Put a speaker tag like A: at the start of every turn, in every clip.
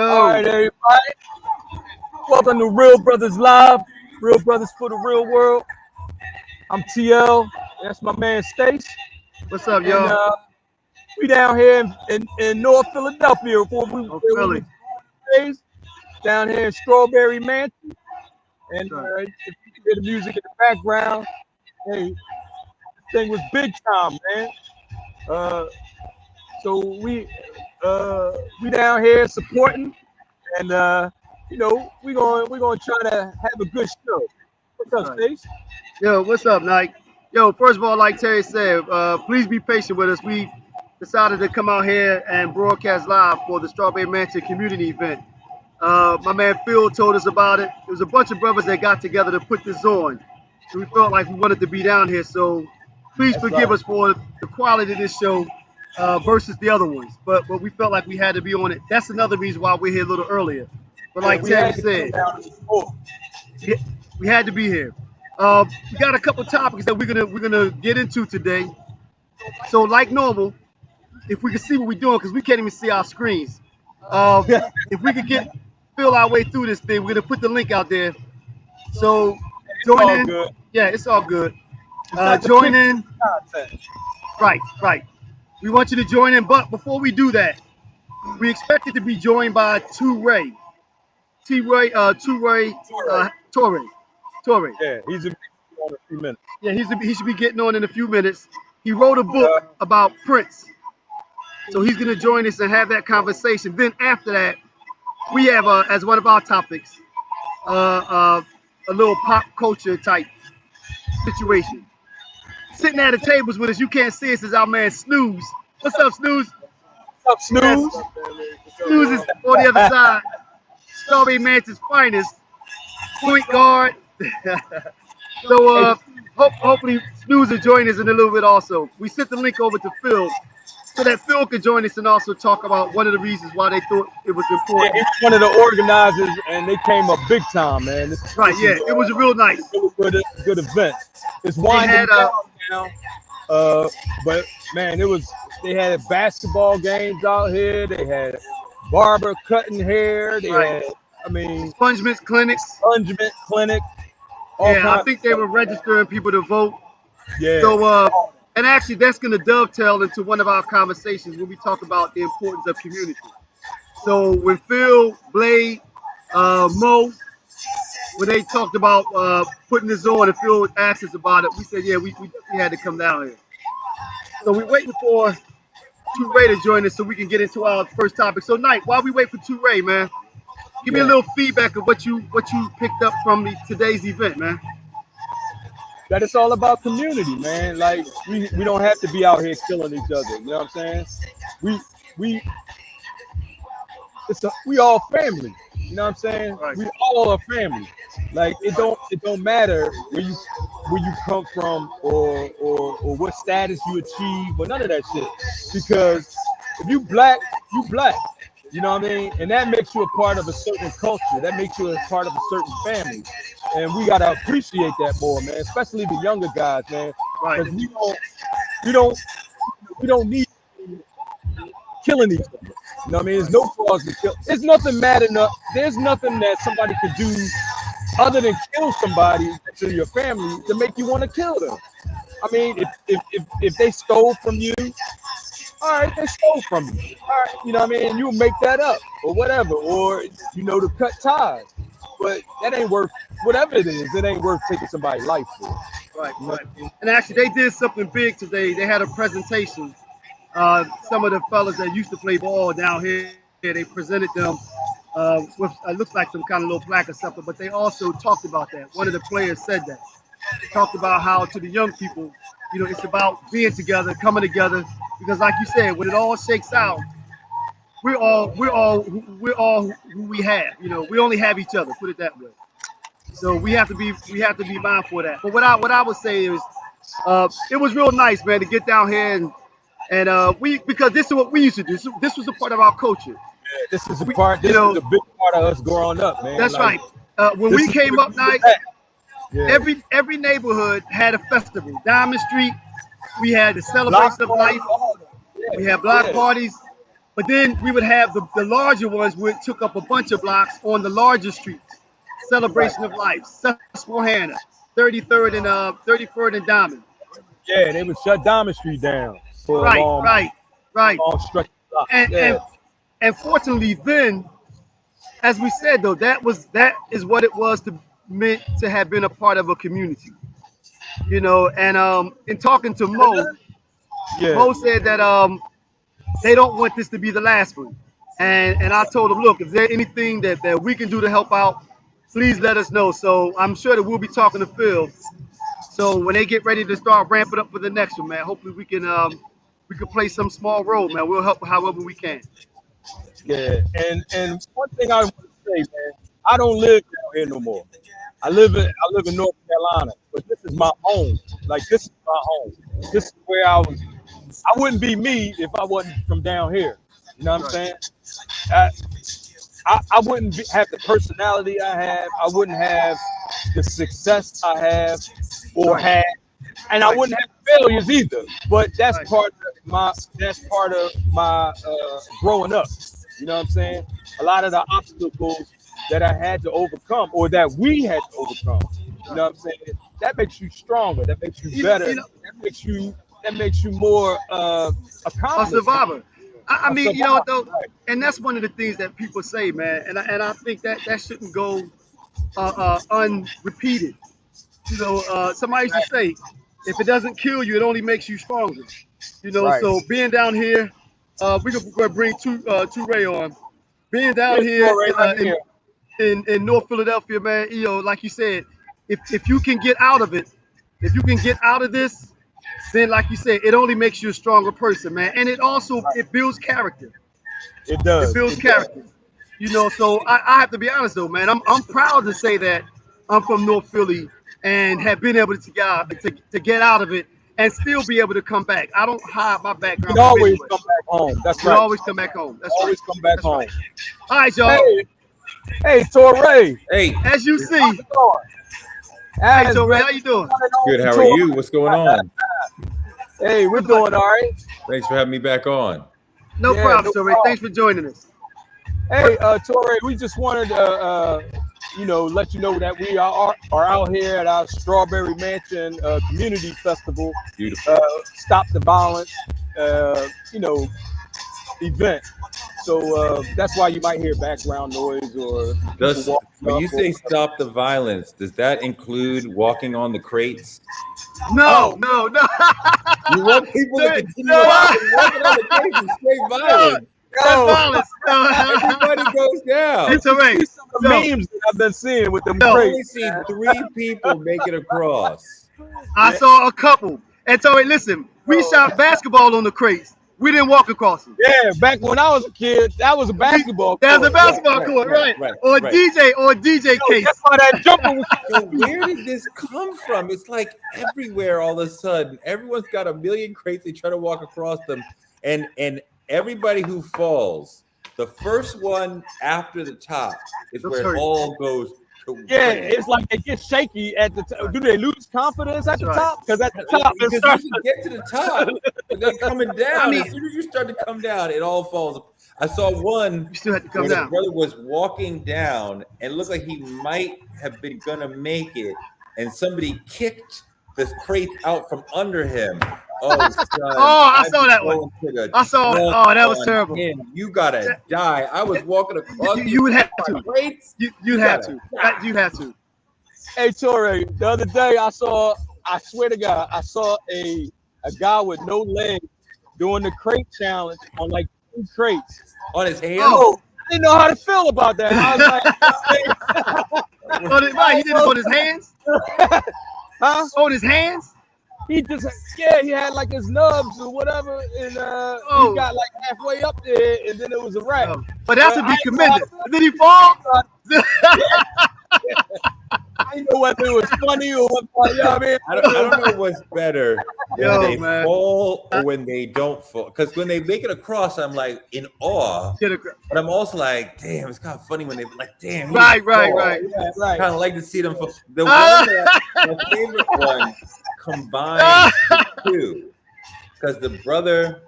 A: All
B: Yo,
A: right, everybody. Welcome to Real Brothers Live. Real Brothers for the Real World. I'm TL. That's my man Stace.
B: what's up,
A: And
B: y'all?
A: we down here in North Philadelphia
B: Oh,
A: where we was
B: Philly.
A: raised, down here in Strawberry Mansion. And
B: That's right.
A: if you can hear the music in the background, hey, this thing was big time, man. Uh, so we down here supporting, and we're gonna try to have a good show. What's
B: That's
A: up,
B: right.
A: Stace?
B: Yo, what's up, Nike? Yo, first of all, like Terry said, please be patient with us. We decided to come out here and broadcast live for the Strawberry Mansion community event. My man Phil told us about it. It was a bunch of brothers that got together to put this on. So we felt like we wanted to be down here. So please
A: That's
B: forgive
A: right.
B: us for the quality of this show versus the other ones. But we felt like we had to be on it. That's another reason why we're here a little earlier. But
A: Yeah,
B: like
A: we
B: Terry
A: had to come
B: said,
A: down to support.
B: we we had to be here. We got a couple topics that we're gonna get into today. So like normal, if we can see what we're doing, because we can't even see our screens. Uh, if we could get feel our way through this thing, we're gonna put the link out there. So
A: It's
B: join
A: all
B: in.
A: good.
B: Yeah, it's all good.
A: It's not the
B: Join
A: picture
B: in.
A: content.
B: Right, right. We want you to join in, but before we do that, we expected to be joined by Two Ray, T Ray, Two Ray,
A: All right.
B: Torre, Torre.
A: Yeah, he's in a few minutes.
B: Yeah, he should be getting on in a few minutes. He wrote a book
A: Uh,
B: about Prince, so he's gonna join us and have that conversation. Then after that, we have as one of our topics uh, uh, a little pop culture type situation. Sitting at the tables with us, you can't see us, is our man Snooze. What's up, Snooze?
A: what's up,
B: Yes,
A: Snooze?
B: Snooze is on the other side. Strawberry Mansion's finest point guard. So
A: Hey,
B: hopefully Snooze will join us in a little bit also. We sent the link over to Phil so that Phil could join us and also talk about one of the reasons why they thought it was
A: yeah,
B: important.
A: he was one of the organizers, and they came up big time, man.
B: Right,
A: This is
B: yeah, it was a real nice.
A: a really good event. It's
B: They
A: winding
B: had
A: down now, but man, they had basketball games out here. They had barber cutting hair. They
B: right
A: had, I mean,
B: expungement clinics.
A: expungement clinic, all
B: Yeah, I
A: kinds
B: think
A: of
B: they
A: stuff.
B: were registering people to vote.
A: Yeah,
B: So and actually that's going to dovetail into one of our conversations when we talk about the importance of community. So when Phil, Blade, Mo, when they talked about putting this on and Phil asked us about it, we said, yeah, we definitely had to come down here. So we're waiting for Two Ray to join us so we can get into our first topic. So, Knight, while we wait for Two Ray, man, give me a
A: yeah.
B: little feedback of what you picked up from today's event, man.
A: That it's all about community, man. Like we don't have to be out here killing each other. You know what I'm saying? We we we all family. You know what I'm saying?
B: Right,
A: We all are family. Like it don't matter where you come from or what status you achieve or none of that shit. Because if you black, you black. You know what I mean? And that makes you a part of a certain culture. That makes you a part of a certain family. And we gotta appreciate that more, man. Especially the younger guys, man.
B: right,
A: Because we don't we don't need killing each other. You know what I mean? There's no cause to kill. There's nothing mad enough. There's nothing that somebody could do other than kill somebody that's in your family to make you want to kill them. I mean, if they stole from you, all right, they stole from you. All right, you know what I mean? You'll make that up or whatever, or to cut ties. But that ain't worth whatever it is. It ain't worth taking somebody's life for.
B: right,
A: You know what
B: right.
A: I mean?
B: And actually, they did something big today. They had a presentation. Some of the fellas that used to play ball down here, they presented them with looks like some kind of little plaque or something. But they also talked about that. One of the players said that. They talked about how to the young people, it's about being together, coming together. Because, like you said, when it all shakes out, we're all who we have. We only have each other. Put it that way. So we have to be mindful of that. But what I would say is, it was real nice, man, to get down here and we because this is what we used to do. This was a part of our culture.
A: This is a
B: We,
A: part.
B: you
A: This is
B: know,
A: a big part of us growing up, man.
B: that's
A: Like
B: right. When
A: this
B: we
A: is
B: came
A: where
B: up,
A: we was
B: night,
A: at. Yeah.
B: every neighborhood had a festival. Diamond Street, we had the
A: Block
B: celebration of
A: party,
B: life.
A: all that.
B: We had
A: Yeah,
B: block
A: yeah.
B: parties. But then we would have the larger ones which took up a bunch of blocks on the larger streets.
A: Right.
B: Celebration of Life, Susquehanna, 33rd and 33rd and Diamond.
A: Yeah, they would shut Diamond Street down for a
B: Right, right, right.
A: long stretch of blocks.
B: And
A: Yeah,
B: and fortunately then, as we said though, that is what it was to meant to have been a part of a community. You know, and in talking to
A: yeah.
B: Mo said that they don't want this to be the last one. And I told him, look, if there's anything that we can do to help out, please let us know. So I'm sure that we'll be talking to Phil. So when they get ready to start ramping up for the next one, man, hopefully we can play some small role, man. We'll help however we can.
A: Yeah, and one thing I want to say, man, I don't live down here no more. I live in North Carolina, but this is my home. Like this is my home. This is where I was. I wouldn't be me if I wasn't from down here. You know what I'm saying? I, I wouldn't have the personality I have. I wouldn't have the success I have or had, and I wouldn't have failures either. But that's part of my growing up. You know what I'm saying? A lot of the obstacles that I had to overcome, or that we had to overcome. You know what I'm saying? That makes you stronger. That makes you better. That makes you more
B: A
A: accomplished.
B: survivor. I
A: A
B: mean, you know what though,
A: survivor, right?
B: and that's one of the things that people say, man, and I think that shouldn't go unrepeated. You know, somebody used to say, if it doesn't kill you, it only makes you stronger. You know,
A: Right.
B: so being down here, we could bring two Ray on. Being down
A: Yeah,
B: here
A: sure, right, right here.
B: in North Philadelphia, man, you know, like you said, if you can get out of it, if you can get out of this, then like you said, it only makes you a stronger person, man. And it also it builds character.
A: It
B: It
A: does.
B: builds
A: It does.
B: character. You know, so I have to be honest though, man. I'm proud to say that I'm from North Philly and have been able to get out of it and still be able to come back. I don't hide my
A: We
B: background
A: can
B: from
A: always
B: anywhere.
A: come back home. That's
B: We
A: right.
B: always come back home. That's right.
A: Always come back
B: That's
A: home.
B: right. All right, y'all.
A: Hey, hey, Torre.
C: Hey,
B: As you see,
A: How's it going?
B: hey,
A: As
B: Joe Ray,
A: man,
B: how you doing?
A: coming on
C: good. How are
A: tour.
C: you? What's going on?
A: Hey, we're doing all right.
C: Thanks for having me back on.
B: No
A: Yeah,
B: problem,
A: no
B: Joe Ray.
A: problem.
B: Thanks for joining us.
A: Hey, Torre, we just wanted to, let you know that we are out here at our Strawberry Mansion Community Festival,
C: Beautiful.
A: Stop the Violence, event. So that's why you might hear background noise or people
C: Does
A: walking
C: when
A: up
C: you
A: or
C: say stop the violence, does that include walking on the crates?
B: No,
A: Oh,
B: no, no.
C: You want people to
B: No,
C: continue
B: no,
C: walking on the crates is straight
B: no.
C: violence.
B: That's
A: yo,
B: violence. No.
C: Everybody goes
B: Hey,
C: down.
B: Joe Ray.
A: see some of the
B: No,
A: memes that I've been seeing with them
C: I've
B: no.
C: only
A: crates,
C: seen
A: man.
C: 3 people make it across.
B: I
A: Yeah,
B: saw a couple. And so, hey, listen, we
A: oh,
B: shot basketball on the crates. We didn't walk across them.
A: yeah, back when I was a kid, that was a basketball
B: There's a
A: court.
C: Right,
B: basketball
C: right,
B: court,
C: right,
B: right?
C: right,
B: Or a
C: right.
B: DJ
A: Yo,
B: case.
A: that's why that jumper was
C: So
A: so
C: where did this come from? It's like everywhere all of a sudden. Everyone's got a million crates. They try to walk across them, and everybody who falls, the first one after the top is
B: Looks
C: where it
B: hurt.
C: all goes
A: Yeah,
C: crazy.
A: it's like they get shaky at the top. Do they lose confidence at
B: That's
A: the
B: right.
A: top? Because at the top, it
C: Because you
A: starts.
C: can get to the top, but then coming
B: I
C: down,
B: mean,
C: as soon as you start to come down, it all falls. I saw one
B: you still had to come
C: where the
B: down.
C: brother was walking down and it looked like he might have been gonna make it, and somebody kicked this crate out from under him. Oh, son,
B: Oh, I
C: I'm
B: saw that one.
C: going to the
B: I saw it.
C: trunk
B: Oh, that was
C: on
B: terrible.
C: him. You gotta die. I was walking across
B: You would have
C: these
B: to.
C: crates.
B: You'd
C: You
B: have
C: gotta
B: to.
C: die.
B: You'd have to.
A: Hey, Torre, the other day I swear to God, I saw a guy with no legs doing the crate challenge on like 2 crates.
C: On his hands.
B: Oh.
A: I didn't know how to feel about that. I was like,
B: Right, he did it on his hands.
A: huh?
B: On his hands.
A: He just, he had like his nubs or whatever, and he
B: Oh.
A: got like halfway up there, and then it was a wrap.
B: Oh. But that's to
A: I
B: be
A: didn't know how
B: commended.
A: to feel
B: Did he fall?
A: about it. I didn't know whether it was funny or what, you know what I mean?
C: I don't know what's better when
B: Yo,
C: they
B: man.
C: fall or when they don't fall. Because when they make it across, I'm like in awe,
B: Get a-
C: but I'm also like, damn, it's kind of funny when they like, damn, he
B: Right,
C: didn't
B: right,
C: fall.
B: right.
A: Yeah, right.
C: Kind of like to see them fall. The one
B: Ah.
C: my favorite one combined the two, because the brother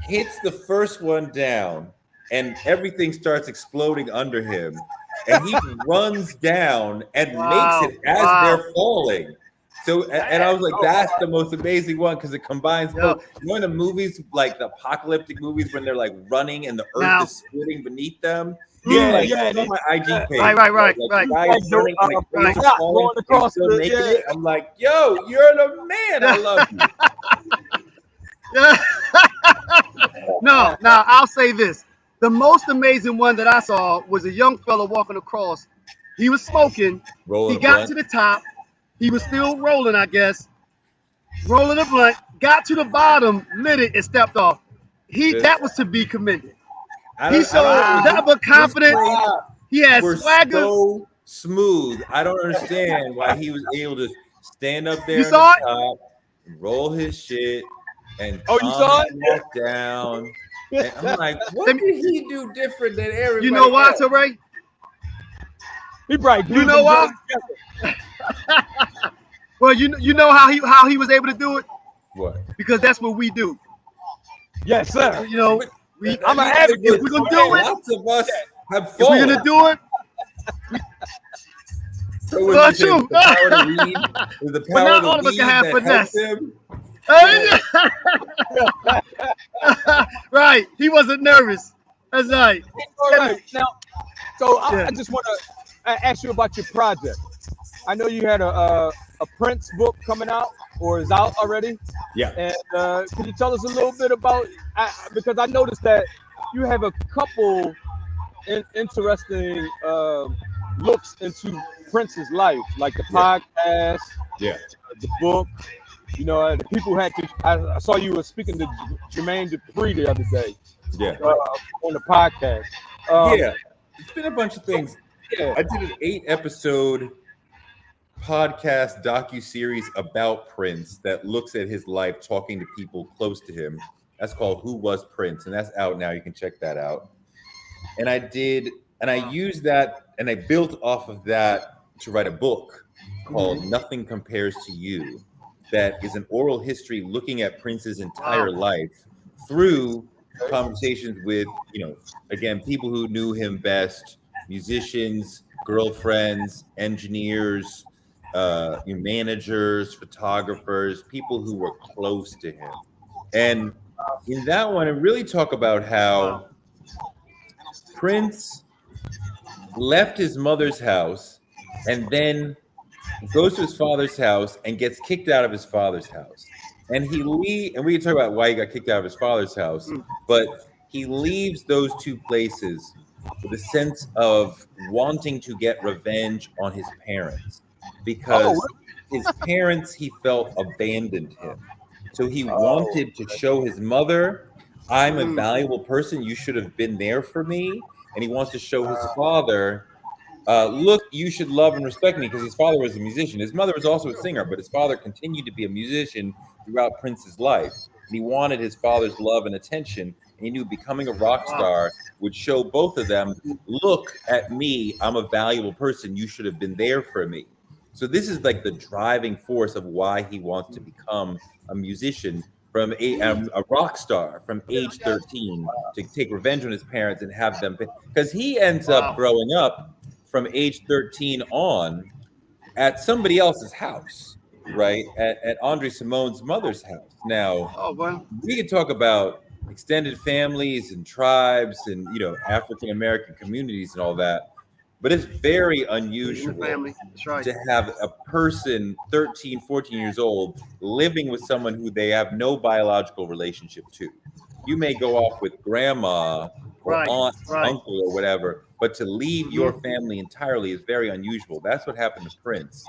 C: hits the first one down, and everything starts exploding under him, and he runs down and makes
B: Wow.
C: it as
B: Wow.
C: they're falling. So, and I was like, that's the most amazing one because it combines
B: Yo.
C: both. You know, in the movies, like the apocalyptic movies, when they're like running and the earth
B: Now.
C: is splitting beneath them. He's
A: Yeah,
C: like,
A: yeah.
C: it's on my IG page.
B: Right.
C: Like the guy
A: Like
C: is turning and the
B: right.
C: crates are
A: shot
C: falling,
A: going
C: and he's
A: across
C: still
A: the
C: making
A: yeah.
C: it. I'm like, yo, you're the man. I love you.
B: Yeah. No. Now I'll say this: the most amazing one that I saw was a young fella walking across. He was smoking. He
C: Rolling a
B: got
C: blunt.
B: to the top. He was still rolling, I guess. Rolling a blunt. Got to the bottom, lit it, and stepped off. That was to be commended. He showed that much
C: His
B: confidence.
C: plays
B: He had
C: were
B: swagger.
C: so smooth. I don't understand why he was able to stand up
B: You
C: there on the
B: saw it?
C: top, roll his shit, and
A: Oh, you saw
C: calmly
A: it?
C: walk down. And I'm like, what
B: And
C: did he do different than everybody
B: you know why,
C: else?
B: Teray?
A: He probably
B: You
A: glued
B: know
A: them
B: why?
A: joints together.
B: Well, you know how he was able to do it,
C: What?
B: because that's what we do.
A: Yes, sir.
B: You know,
C: But
A: I'm
C: I
A: an
C: mean,
A: advocate.
B: if we're gonna do it,
C: lots of us have
B: if we're
C: fallen.
B: gonna do it,
C: So was
B: well,
C: it
B: true.
C: the power of the weed? Was the
B: But
C: power
B: not
C: of the
B: all of us
C: weed
B: can have
C: that helped
B: finesse.
C: him?
B: Right. He wasn't nervous. That's right.
A: All right. Now, so
B: Yeah.
A: I just want to ask you about your project. I know you had a Prince book coming out or is out already.
C: Yeah.
A: And can you tell us a little bit about? Because I noticed that you have a couple interesting looks into Prince's life, like the podcast,
C: Yeah.
A: the book. You know, the people had to. I saw you were speaking to Jermaine Dupri the other day
C: Yeah.
A: on the podcast.
C: Yeah. It's been a bunch of things.
A: Yeah.
C: I did an 8-episode podcast docu-series about Prince that looks at his life, talking to people close to him. That's called Who Was Prince? And that's out now. You can check that out. And I used that and I built off of that to write a book called Nothing Compares to You, that is an oral history looking at Prince's entire life through conversations with, again, people who knew him best, musicians, girlfriends, engineers, managers, photographers, people who were close to him. And in that one, I really talk about how Prince left his mother's house and then goes to his father's house and gets kicked out of his father's house. And and we can talk about why he got kicked out of his father's house, but he leaves those two places with a sense of wanting to get revenge on his parents, because his parents, he felt, abandoned him. So he wanted to show his mother, I'm a valuable person. You should have been there for me. And he wants to show his father, look, you should love and respect me, because his father was a musician. His mother was also a singer, but his father continued to be a musician throughout Prince's life. And he wanted his father's love and attention. And he knew becoming a rock star would show both of them, look at me, I'm a valuable person. You should have been there for me. So this is like the driving force of why he wants to become a musician, from a rock star from age 13, to take revenge on his parents and have them, because he ends up growing up from age 13 on at somebody else's house, right? At Andre Simone's mother's house. Now, we can talk about extended families and tribes and, African American communities and all that, but it's very unusual to have a person 13, 14 years old living with someone who they have no biological relationship to. You may go off with grandma or aunt, uncle, or whatever, but to leave your family entirely is very unusual. That's what happened to Prince.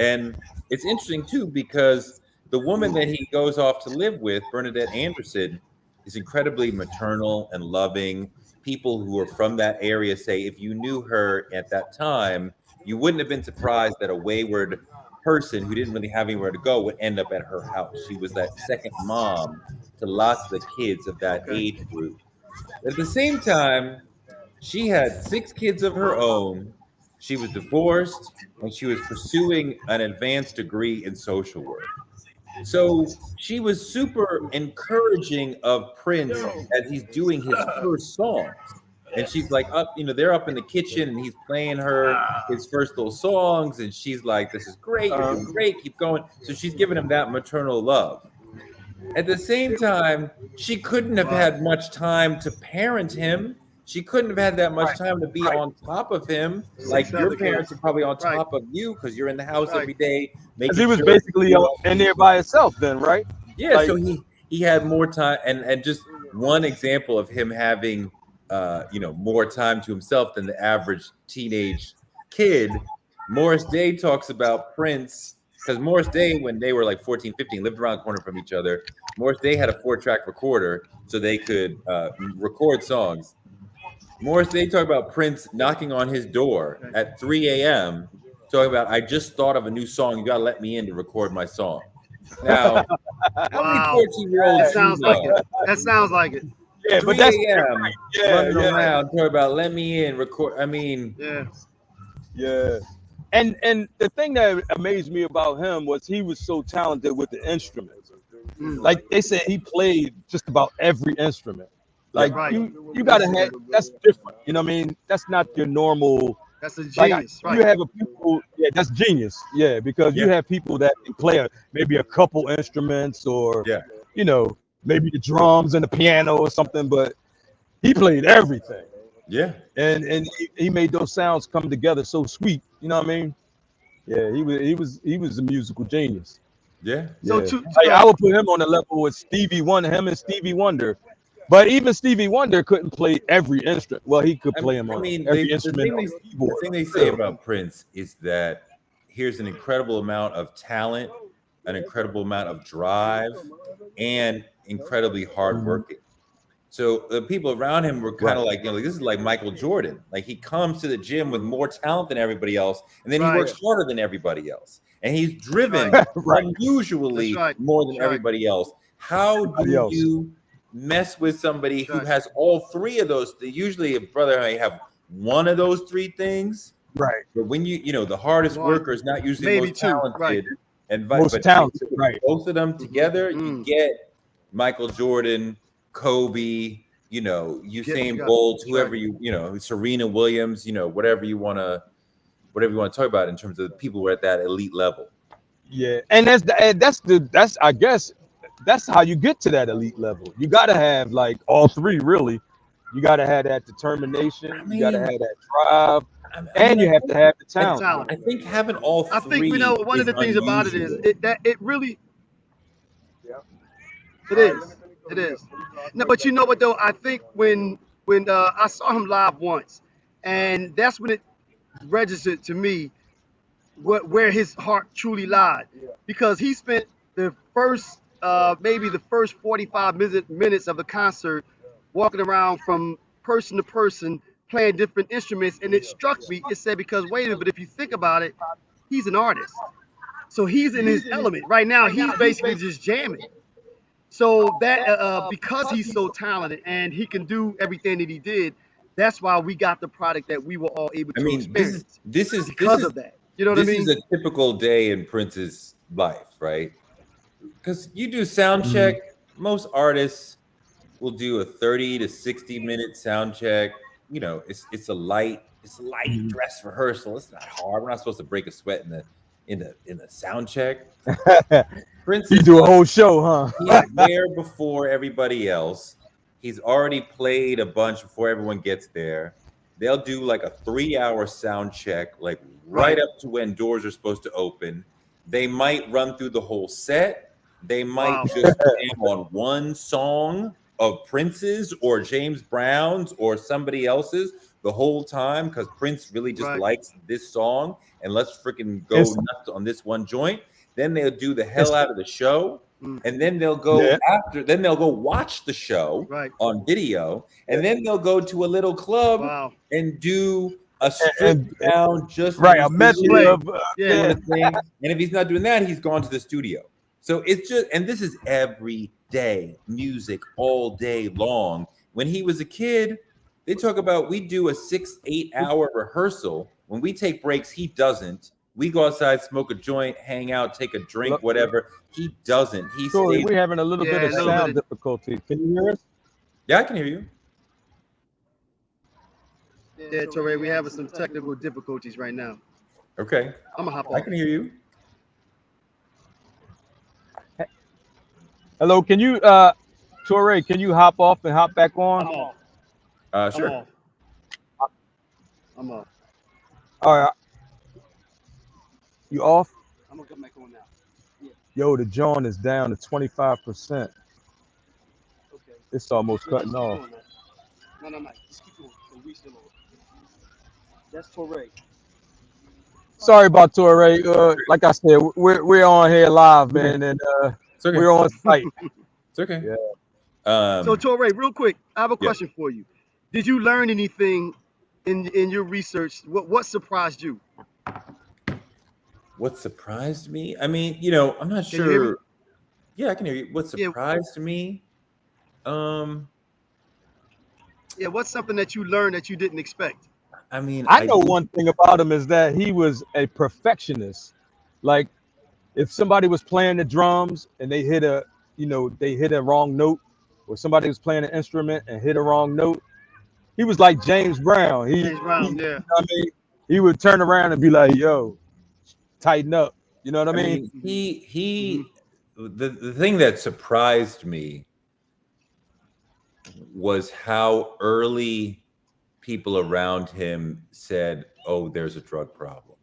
C: And it's interesting, too, because the woman that he goes off to live with, Bernadette Anderson, is incredibly maternal and loving. People who are from that area say if you knew her at that time, you wouldn't have been surprised that a wayward person who didn't really have anywhere to go would end up at her house. She was that second mom to lots of the kids of that age group. At the same time, she had 6 kids of her own. She was divorced, and she was pursuing an advanced degree in social work. So she was super encouraging of Prince as he's doing his first songs. And she's like, up, they're up in the kitchen and he's playing her his first little songs. And she's like, this is great. You're doing great. Keep going. So she's giving him that maternal love. At the same time, she couldn't have had much time to parent him. She couldn't have had that much time to be on top of him. Like your parents are probably on top of you because you're in the house every day.
A: Because he was basically in there by himself then, right?
C: Yeah, like, so he had more time, and just one example of him having more time to himself than the average teenage kid. Morris Day talks about Prince, because Morris Day, when they were like 14, 15, lived around the corner from each other. Morris Day had a 4-track recorder so they could record songs. Morris Day talked about Prince knocking on his door at 3 a.m. talking about, I just thought of a new song. You got to let me in to record my song. Now, how many 14-year-olds
B: that sounds like it. That sounds like it.
A: Yeah, but that's
C: running around talking about let me in, record. I mean,
A: yeah. And the thing that amazed me about him was he was so talented with the instruments. Like they said, he played just about every instrument. Like you gotta have, that's different. You know what I mean? That's not your normal.
B: That's a genius.
A: Like, you have people, that's genius. Yeah, because you have people that can play maybe a couple instruments or maybe the drums and the piano or something, but he played everything.
C: Yeah.
A: And he made those sounds come together so sweet. You know what I mean? Yeah, he was a musical genius.
C: Yeah.
A: So I would put him on the level with him and Stevie Wonder. But even Stevie Wonder couldn't play every instrument. Well, he could play every instrument on the keyboard.
C: The thing they say about Prince is that here's an incredible amount of talent, an incredible amount of drive, and incredibly hardworking. So the people around him were kind of like, this is like Michael Jordan. Like he comes to the gym with more talent than everybody else, and then he works harder than everybody else. And he's driven unusually more than everybody else. How do you mess with somebody who has all three of those? Usually a brother may have one of those three things.
A: Right.
C: But when the hardest worker is not usually most talented. And
A: most talented,
C: both of them together, you get Michael Jordan, Kobe, Usain Bolt, whoever Serena Williams, whatever you want to talk about in terms of people who are at that elite level.
A: Yeah, and that's I guess that's how you get to that elite level. You got to have like all three, really. You got to have that determination. You got to have that drive, and you have to have the talent.
C: I think having all three.
B: I think one of the things about it is it really. It is. It is. No, but you know what though? I think when I saw him live once, and that's when it registered to me where his heart truly lied, because he spent the first maybe the first 45 minutes of the concert walking around from person to person playing different instruments, and it struck me. It said, because wait a minute, but if you think about it, he's an artist, so he's in his element right now. He's basically just jamming. So that because he's so talented and he can do everything that he did, that's why we got the product that we were all able to experience.
C: This is
B: because of that. You know what I mean?
C: This is a typical day in Prince's life, right? Because you do sound check. Most artists will do a 30 to 60 minute sound check. It's a light dress rehearsal. It's not hard. We're not supposed to break a sweat in the sound check. Prince,
A: you do a whole show, huh?
C: He's there before everybody else. He's already played a bunch before everyone gets there. They'll do like a 3-hour sound check, like right up to when doors are supposed to open. They might run through the whole set. They might just jam on one song of Prince's or James Brown's or somebody else's the whole time, because Prince really just likes this song, and let's freaking go nuts on this one joint. Then they'll do the hell out of the show, and then they'll go then they'll go watch the show on video, and then they'll go to a little club and do a stripped down
A: a medley of
C: thing. And if he's not doing that, he's gone to the studio. So it's just, and this is every day music all day long. When he was a kid, they talk about we do a 6-8 hour rehearsal. When we take breaks, he doesn't. We go outside, smoke a joint, hang out, take a drink,
A: Look,
C: whatever. He doesn't. He
A: Tori,
C: stays.
A: we're having a little bit
B: Yeah, a
A: of
B: little bit
A: sound
B: of,
A: difficulty. Can you hear us?
C: Yeah, I can hear you.
B: yeah, Torre, we having some technical difficulties right now.
C: Okay,
B: I'm gonna hop
C: I
B: off.
C: can hear you.
A: Hello, can you, Tori, can you hop off and hop back on?
B: I'm off. I'm
C: Sure.
B: off. I'm off.
A: All right, you off?
B: I'm gonna come back on now. Yeah.
A: Yo, the joint is down to 25%.
B: Okay.
A: It's almost
B: Yeah,
A: cutting
B: just keep
A: off.
B: going, man. No. Just keep going. So we still on. That's Torre.
A: Sorry about Tori. Like I said, we're on here live, man, and
C: It's okay.
A: we're on site.
C: It's okay.
A: Yeah.
B: So Torre, real quick, I have a
C: Yeah.
B: question for you. Did you learn anything in your research? What surprised you?
C: What surprised me? I mean, I'm not
B: Can you hear me?
C: sure. Yeah, I can hear you. What
B: Yeah.
C: surprised me?
B: Yeah, what's something that you learned that you didn't expect?
C: I mean,
A: I know one thing about him is that he was a perfectionist. Like, if somebody was playing the drums and they hit a wrong note, or somebody was playing an instrument and hit a wrong note, he was like James Brown.
B: James Brown, yeah.
A: You know what I mean? He would turn around and be like, "Yo, tighten up." You know what I
C: I
A: mean?
C: mean, the thing that surprised me was how early people around him said, "Oh, there's a drug problem,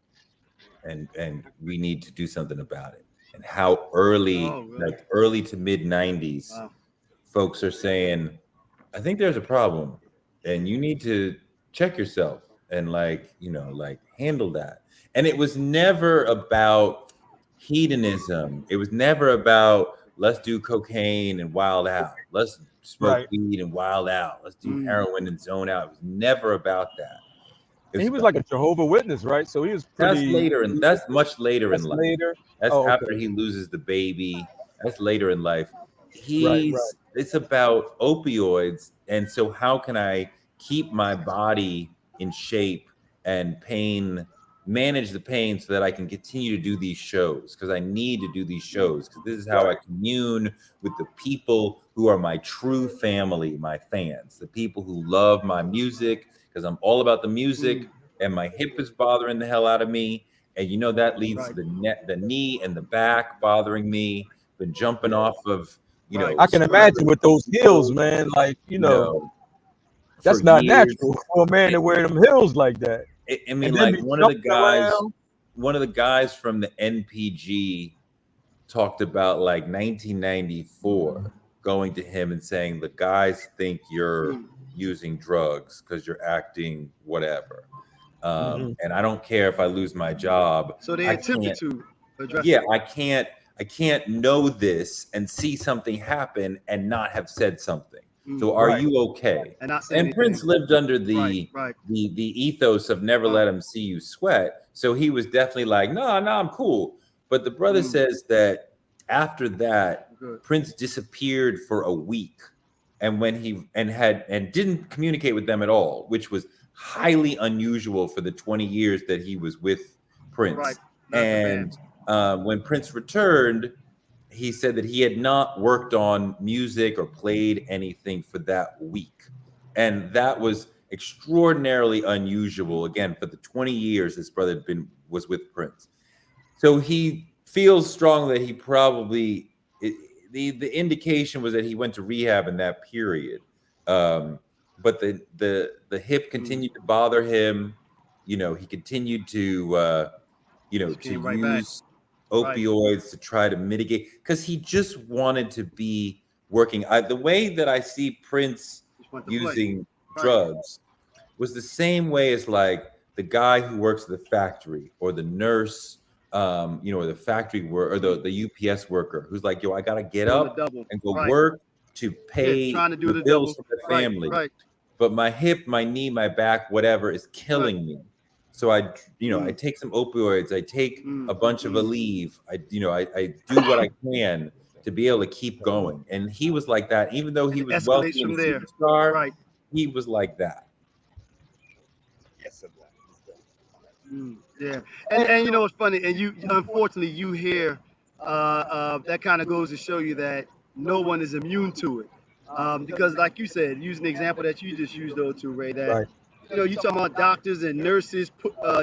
C: and we need to do something about it." And how early,
B: Oh, really?
C: like early to mid '90s,
B: Wow.
C: folks are saying, "I think there's a problem, and you need to check yourself and like handle that." And it was never about hedonism. It was never about let's do cocaine and wild out. Let's smoke
A: Right.
C: weed and wild out. Let's do heroin and zone out. It was never about that.
A: And he was like a Jehovah Witness, right? So he was
C: that's
A: pretty.
C: later, and that's much later
A: That's
C: in life.
A: later.
C: That's
A: Oh,
C: after
A: okay.
C: he loses the baby. That's later in life.
A: Right.
C: It's about opioids, and so how can I keep my body in shape and manage the pain so that I can continue to do these shows, because I need to do these shows, because this is how I commune with the people who are my true family, my fans, the people who love my music, because I'm all about the music, and my hip is bothering the hell out of me, and that leads to the knee and the back bothering me. Been jumping off of
A: I can imagine with those heels, man. Like, that's
C: for
A: not
C: years.
A: natural for a man to wear them heels like that.
C: I mean,
A: And then
C: like
A: be
C: one of the
A: jumping
C: guys,
A: around.
C: one of the guys from the NPG talked about like 1994 going to him and saying, the guys think you're using drugs because you're acting whatever. And I don't care if I lose my job.
B: So they attempted to address
C: Yeah,
B: it.
C: I can't know this and see something happen and not have said something. So are you okay? And Prince lived under the ethos of never let him see you sweat. So he was definitely like, no, I'm cool. But the brother says that after that, Prince disappeared for a week, and when he didn't communicate with them at all, which was highly unusual for the 20 years that he was with Prince. And when Prince returned, he said that he had not worked on music or played anything for that week. And that was extraordinarily unusual, again, for the 20 years this brother was with Prince. So he feels strong that he probably, the indication was that he went to rehab in that period. But the hip continued to bother him. He continued to use opioids to try to mitigate, because he just wanted to be working. The way that I see Prince using drugs was the same way as like the guy who works at the factory, or the nurse, or the factory worker, or the UPS worker who's like, yo, I gotta get up and go work to pay the bills for the family. But my hip, my knee, my back, whatever is killing me. So I take some opioids, I take a bunch of Aleve, I do what I can to be able to keep going. And he was like that, even though he was wealthy and a superstar, he was like that.
B: Yeah, and you know what's funny, and you unfortunately you hear that kind of goes to show you that no one is immune to it, because like you said, using the example that you just used though too, Ray, that
A: Right.
B: you talking about doctors and nurses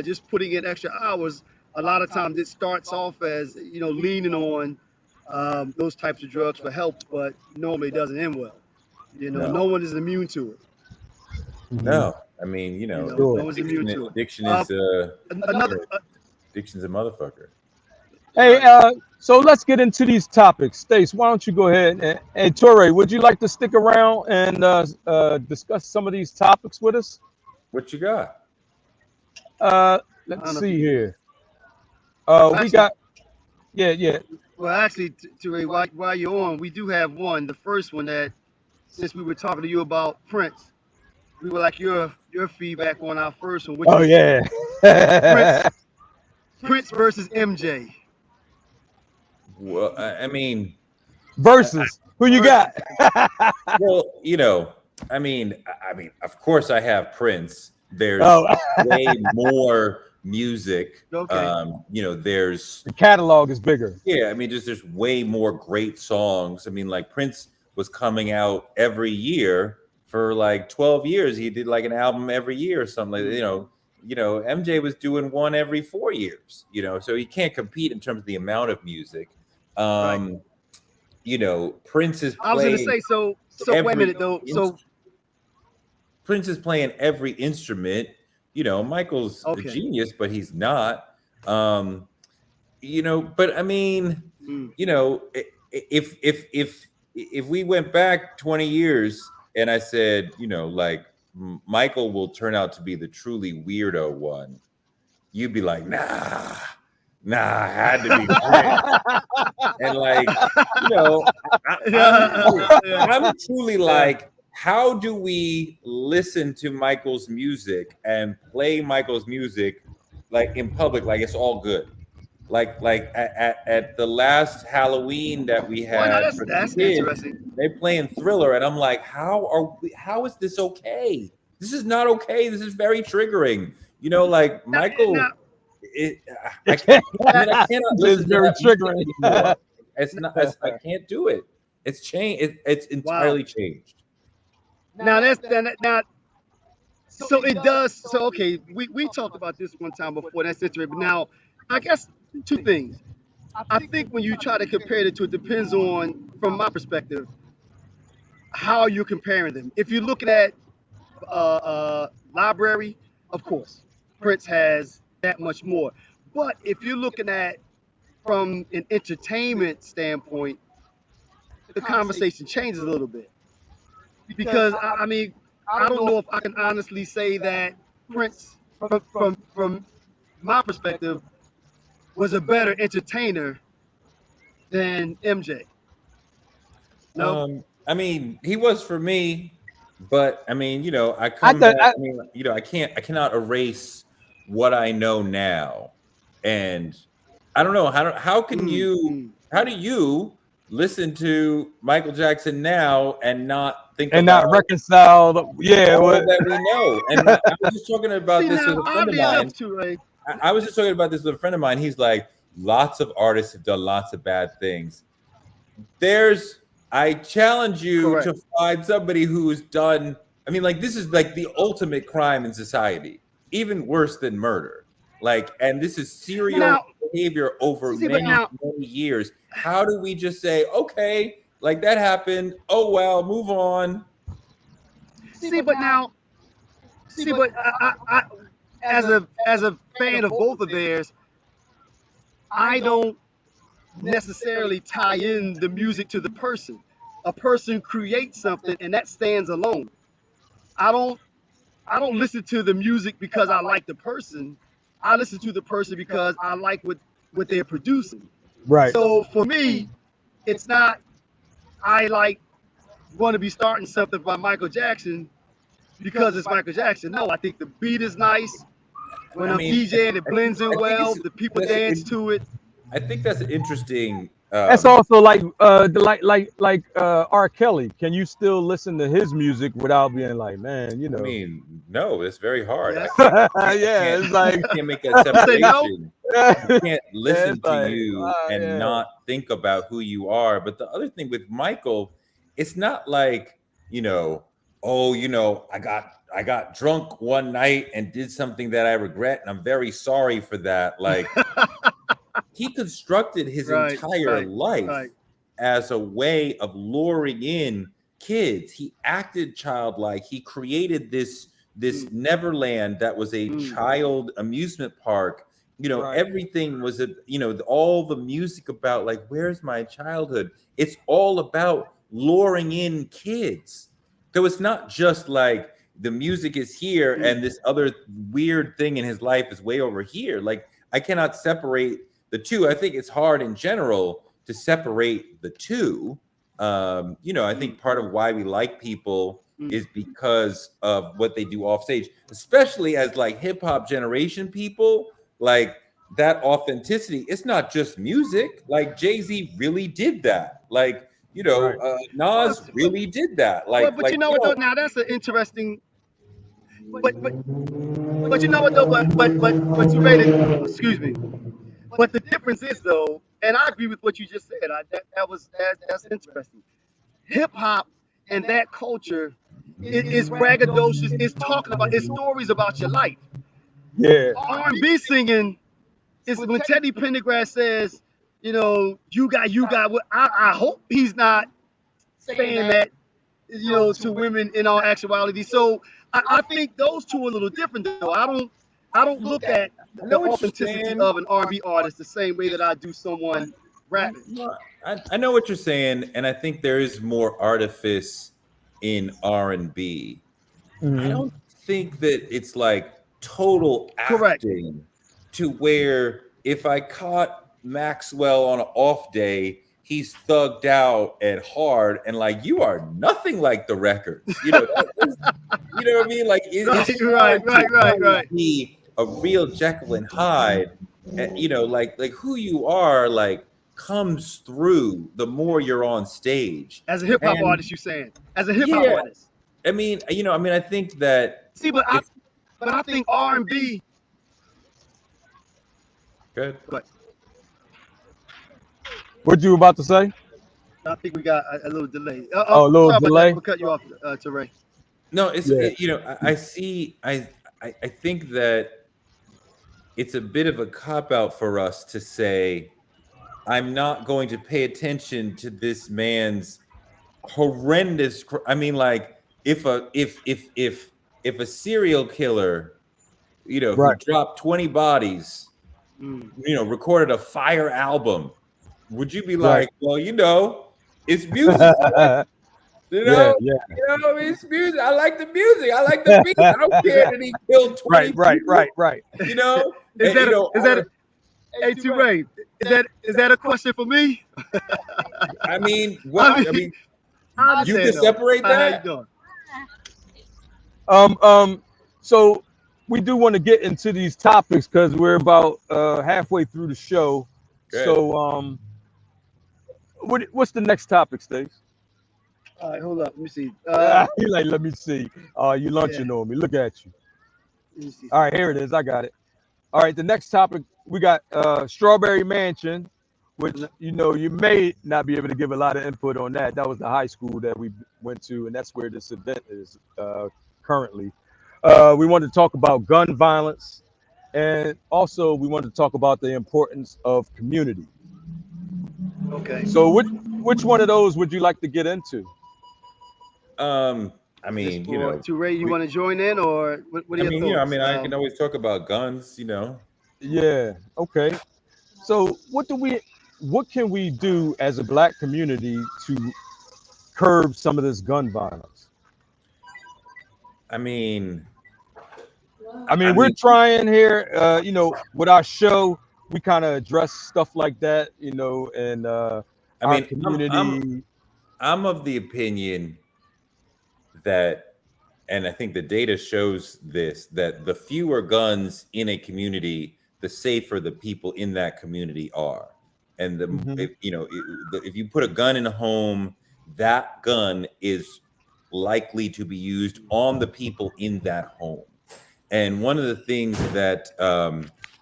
B: just putting in extra hours. A lot of times it starts off as leaning on those types of drugs for help, but normally it doesn't end well.
C: No,
B: No one is immune to it.
C: no. I mean,
B: No
A: Sure.
B: one's immune to it.
C: addiction
B: Uh,
C: is
B: Another
C: addiction's a motherfucker.
A: Hey, so let's get into these topics. Stace, why don't you go ahead and Torre, would you like to stick around and discuss some of these topics with us?
C: What you got?
B: I
A: Let's
B: don't know if
A: see
B: you,
A: here. We
B: actually,
A: got yeah.
B: well, actually, Ray, while you're on, we do have one. The first one that, since we were talking to you about Prince, we would like your feedback on our first one, which
A: Oh
B: was
A: yeah.
B: Prince Prince versus MJ
C: Well, I mean,
A: Versus who you
B: versus.
A: got?
C: well, of course, I have Prince. There's
A: Oh,
C: way more music.
B: Okay.
C: There's
A: the catalog is bigger.
C: yeah. I mean, just there's way more great songs. I mean, like Prince was coming out every year for like 12 years. He did like an album every year or something. Like MJ was doing one every 4 years. So he can't compete in terms of the amount of music.
B: Right.
C: Prince is
B: I was gonna
C: playing
B: say so. Wait a
C: every
B: minute though. So
C: Prince is playing every instrument. Michael's a
B: okay.
C: genius, but he's not. But I mean,
B: Mm.
C: if we went back 20 years and I said, like Michael will turn out to be the truly weirdo one, you'd be like, nah, had to be Prince. And like, I'm truly like, how do we listen to Michael's music and play Michael's music like in public, like it's all good? Like at the last Halloween that we
B: Well, no,
C: had for the
B: that's
C: kids,
B: interesting.
C: they're playing Thriller, and I'm like, how is this okay? This is not okay. This is very triggering. Like
B: Now,
C: Michael, I cannot
A: It's
C: listen to
A: very
C: that music
A: triggering.
C: anymore. It's not. I can't do it. It's changed. It's
B: wow.
C: entirely changed.
B: Now that's now. So it does. So okay, we talked about this one time before. That's interesting. But now, I guess two things. I think when you try to compare the two, it depends on, from my perspective, how you're comparing them. If you're looking at library, of course, Prince has that much more. But if you're looking at from an entertainment standpoint, the conversation changes a little bit because I mean I don't know if I can honestly say that Prince, from my perspective, was a better entertainer than MJ. No,
C: I mean, he was for me, but I mean, I
A: I
C: come
A: thought
C: back. I mean, I cannot erase what I know now, and I don't know how can
B: mm,
C: you
B: mm.
C: how do you listen to Michael Jackson now and not think
A: and
C: about
A: not reconcile. Yeah,
C: all
A: what?
C: that we know? And I was just talking about
B: See
C: this with
B: now,
C: a friend of
B: oddly
C: mine.
B: enough, too, Ray.
C: I was just talking about this with a friend of mine. He's like, lots of artists have done lots of bad things. I challenge you
B: Correct.
C: to find somebody who's done, I mean, like, this is like the ultimate crime in society, even worse than murder. Like, and this is serial
B: Now,
C: behavior over
B: see, but
C: many,
B: now,
C: many years. How do we just say, okay, like that happened. Oh, well, move on.
B: see, but now, see, but as a fan of both of theirs, I don't necessarily tie in the music to the person. A person creates something and that stands alone. I don't I don't listen to the music because I like the person. I listen to the person because I like what they're producing.
A: Right.
B: So for me, it's not I like want to be starting something by Michael Jackson because it's Michael Jackson. No, I think the beat is nice. When
C: I
B: I'm
C: mean,
B: DJing, it blends in
C: I think
B: well. The people
C: that's
B: dance to it.
C: I think that's an interesting
A: That's also like R. Kelly. Can you still listen to his music without being like, man,
C: I mean, no, it's very hard.
B: Yes.
A: yeah, it's like,
C: I can't make that
B: You say no?
C: separation. You
A: yeah,
C: can't listen
A: it's
C: to
A: like,
C: you and
A: yeah,
C: not think about who you are. But the other thing with Michael, it's not like, oh, I got drunk one night and did something that I regret, and I'm very sorry for that. Like, he constructed his
B: Right,
C: entire
B: right,
C: life
B: right.
C: as a way of luring in kids. He acted childlike. He created this
B: Mm,
C: Neverland that was a
B: mm,
C: child amusement park.
A: right,
C: Everything was all the music about, like, where's my childhood? It's all about luring in kids. So it's not just like the music is here
B: mm,
C: and this other weird thing in his life is way over here. Like, I cannot separate the two. I think it's hard in general to separate the two. I
B: mm,
C: think part of why we like people
B: mm.
C: is because of what they do off stage, especially as like hip hop generation people. Like, that authenticity, it's not just music. Like, Jay-Z really did that. Like,
A: right.
B: Well,
C: Nas really did that.
B: but you know what though? Now that's an interesting. But you know what though? But you made it. Excuse me. But the difference is though, and I agree with what you just said. That's interesting. Hip hop and that culture is braggadocious. It's talking about. It's stories about your life.
A: Yeah,
B: R&B singing is when Teddy Pendergrass says, you got. I hope he's not saying that, to women in all actuality. So I think those two are a little different though. I don't look at
C: I
B: the
C: know what you're
B: authenticity
C: saying.
B: of an R&B artist the same way that I do someone rapping.
C: No, I know what you're saying, and I think there is more artifice in R&B. I
A: hmm,
C: don't think that it's like total
B: Correct.
C: acting to where if I caught Maxwell on an off day, he's thugged out and hard, and like, you are nothing like the records. You know what I mean? Like,
B: Right,
C: it's
B: right,
C: hard to
B: right, right,
C: really
B: right.
C: be a real Jekyll and Hyde. And, like who you are, like, comes through the more you're on stage.
B: As a hip hop
C: And
B: artist, you saying? As a hip hop
C: yeah,
B: artist.
C: I think that
B: See, but I
C: if
B: but I think R&B.
C: good.
B: But
A: what you about to say?
B: I think we got a little delay.
A: Oh, a little
B: Sorry about that. I'm
A: delay.
B: gonna cut you off, Teray.
C: No,
A: Yeah,
C: I see. I think that it's a bit of a cop out for us to say, I'm not going to pay attention to this man's horrendous. I mean, like, if a serial killer, who
A: right.
C: dropped 20 bodies,
B: Mm.
C: recorded a fire album, would you be
A: Right.
C: like, well, it's music, man. You
A: Yeah,
C: know,
A: yeah.
C: it's music. I like the music. I like the beat. I don't care that he killed 20
A: Right, right,
C: people.
A: right, right.
B: Is
C: And,
B: that hey Teray? Is that a question for me?
C: I mean,
B: I
C: I
B: mean,
C: mean,
B: I
C: you
B: understand
C: can
B: though.
C: separate
B: How you
C: that.
B: doing?
A: Um, um, so we do want to get into these topics because we're about halfway through the show.
C: Good.
A: So what's the next topic, Stace?
B: All right, hold up. Let me see.
A: You like, let me see. You
B: Yeah.
A: lunching on me. Look at you.
B: Let me see
A: All right,
B: something.
A: here it is. I got it. All right, the next topic we got Strawberry Mansion, which you may not be able to give a lot of input on that. That was the high school that we went to, and that's where this event is currently. We wanted to talk about gun violence, and also we wanted to talk about the importance of community.
B: Okay.
A: So, which one of those would you like to get into?
C: I
B: Is this
C: mean,
B: for Teray? You
C: we,
B: want to join in, or what are
C: I
B: your
C: mean,
B: thoughts?
C: I can always talk about guns.
A: Yeah. Okay. So, what can we do as a black community to curb some of this gun violence?
C: I mean,
A: We're trying here, with our show, we kind of address stuff like that, and
C: I
A: our
C: mean, I'm
A: community.
C: I'm of the opinion that, and I think the data shows this, that the fewer guns in a community, the safer the people in that community are. and
A: Mhm.
C: if you put a gun in a home, that gun is likely to be used on the people in that home. And one of the things that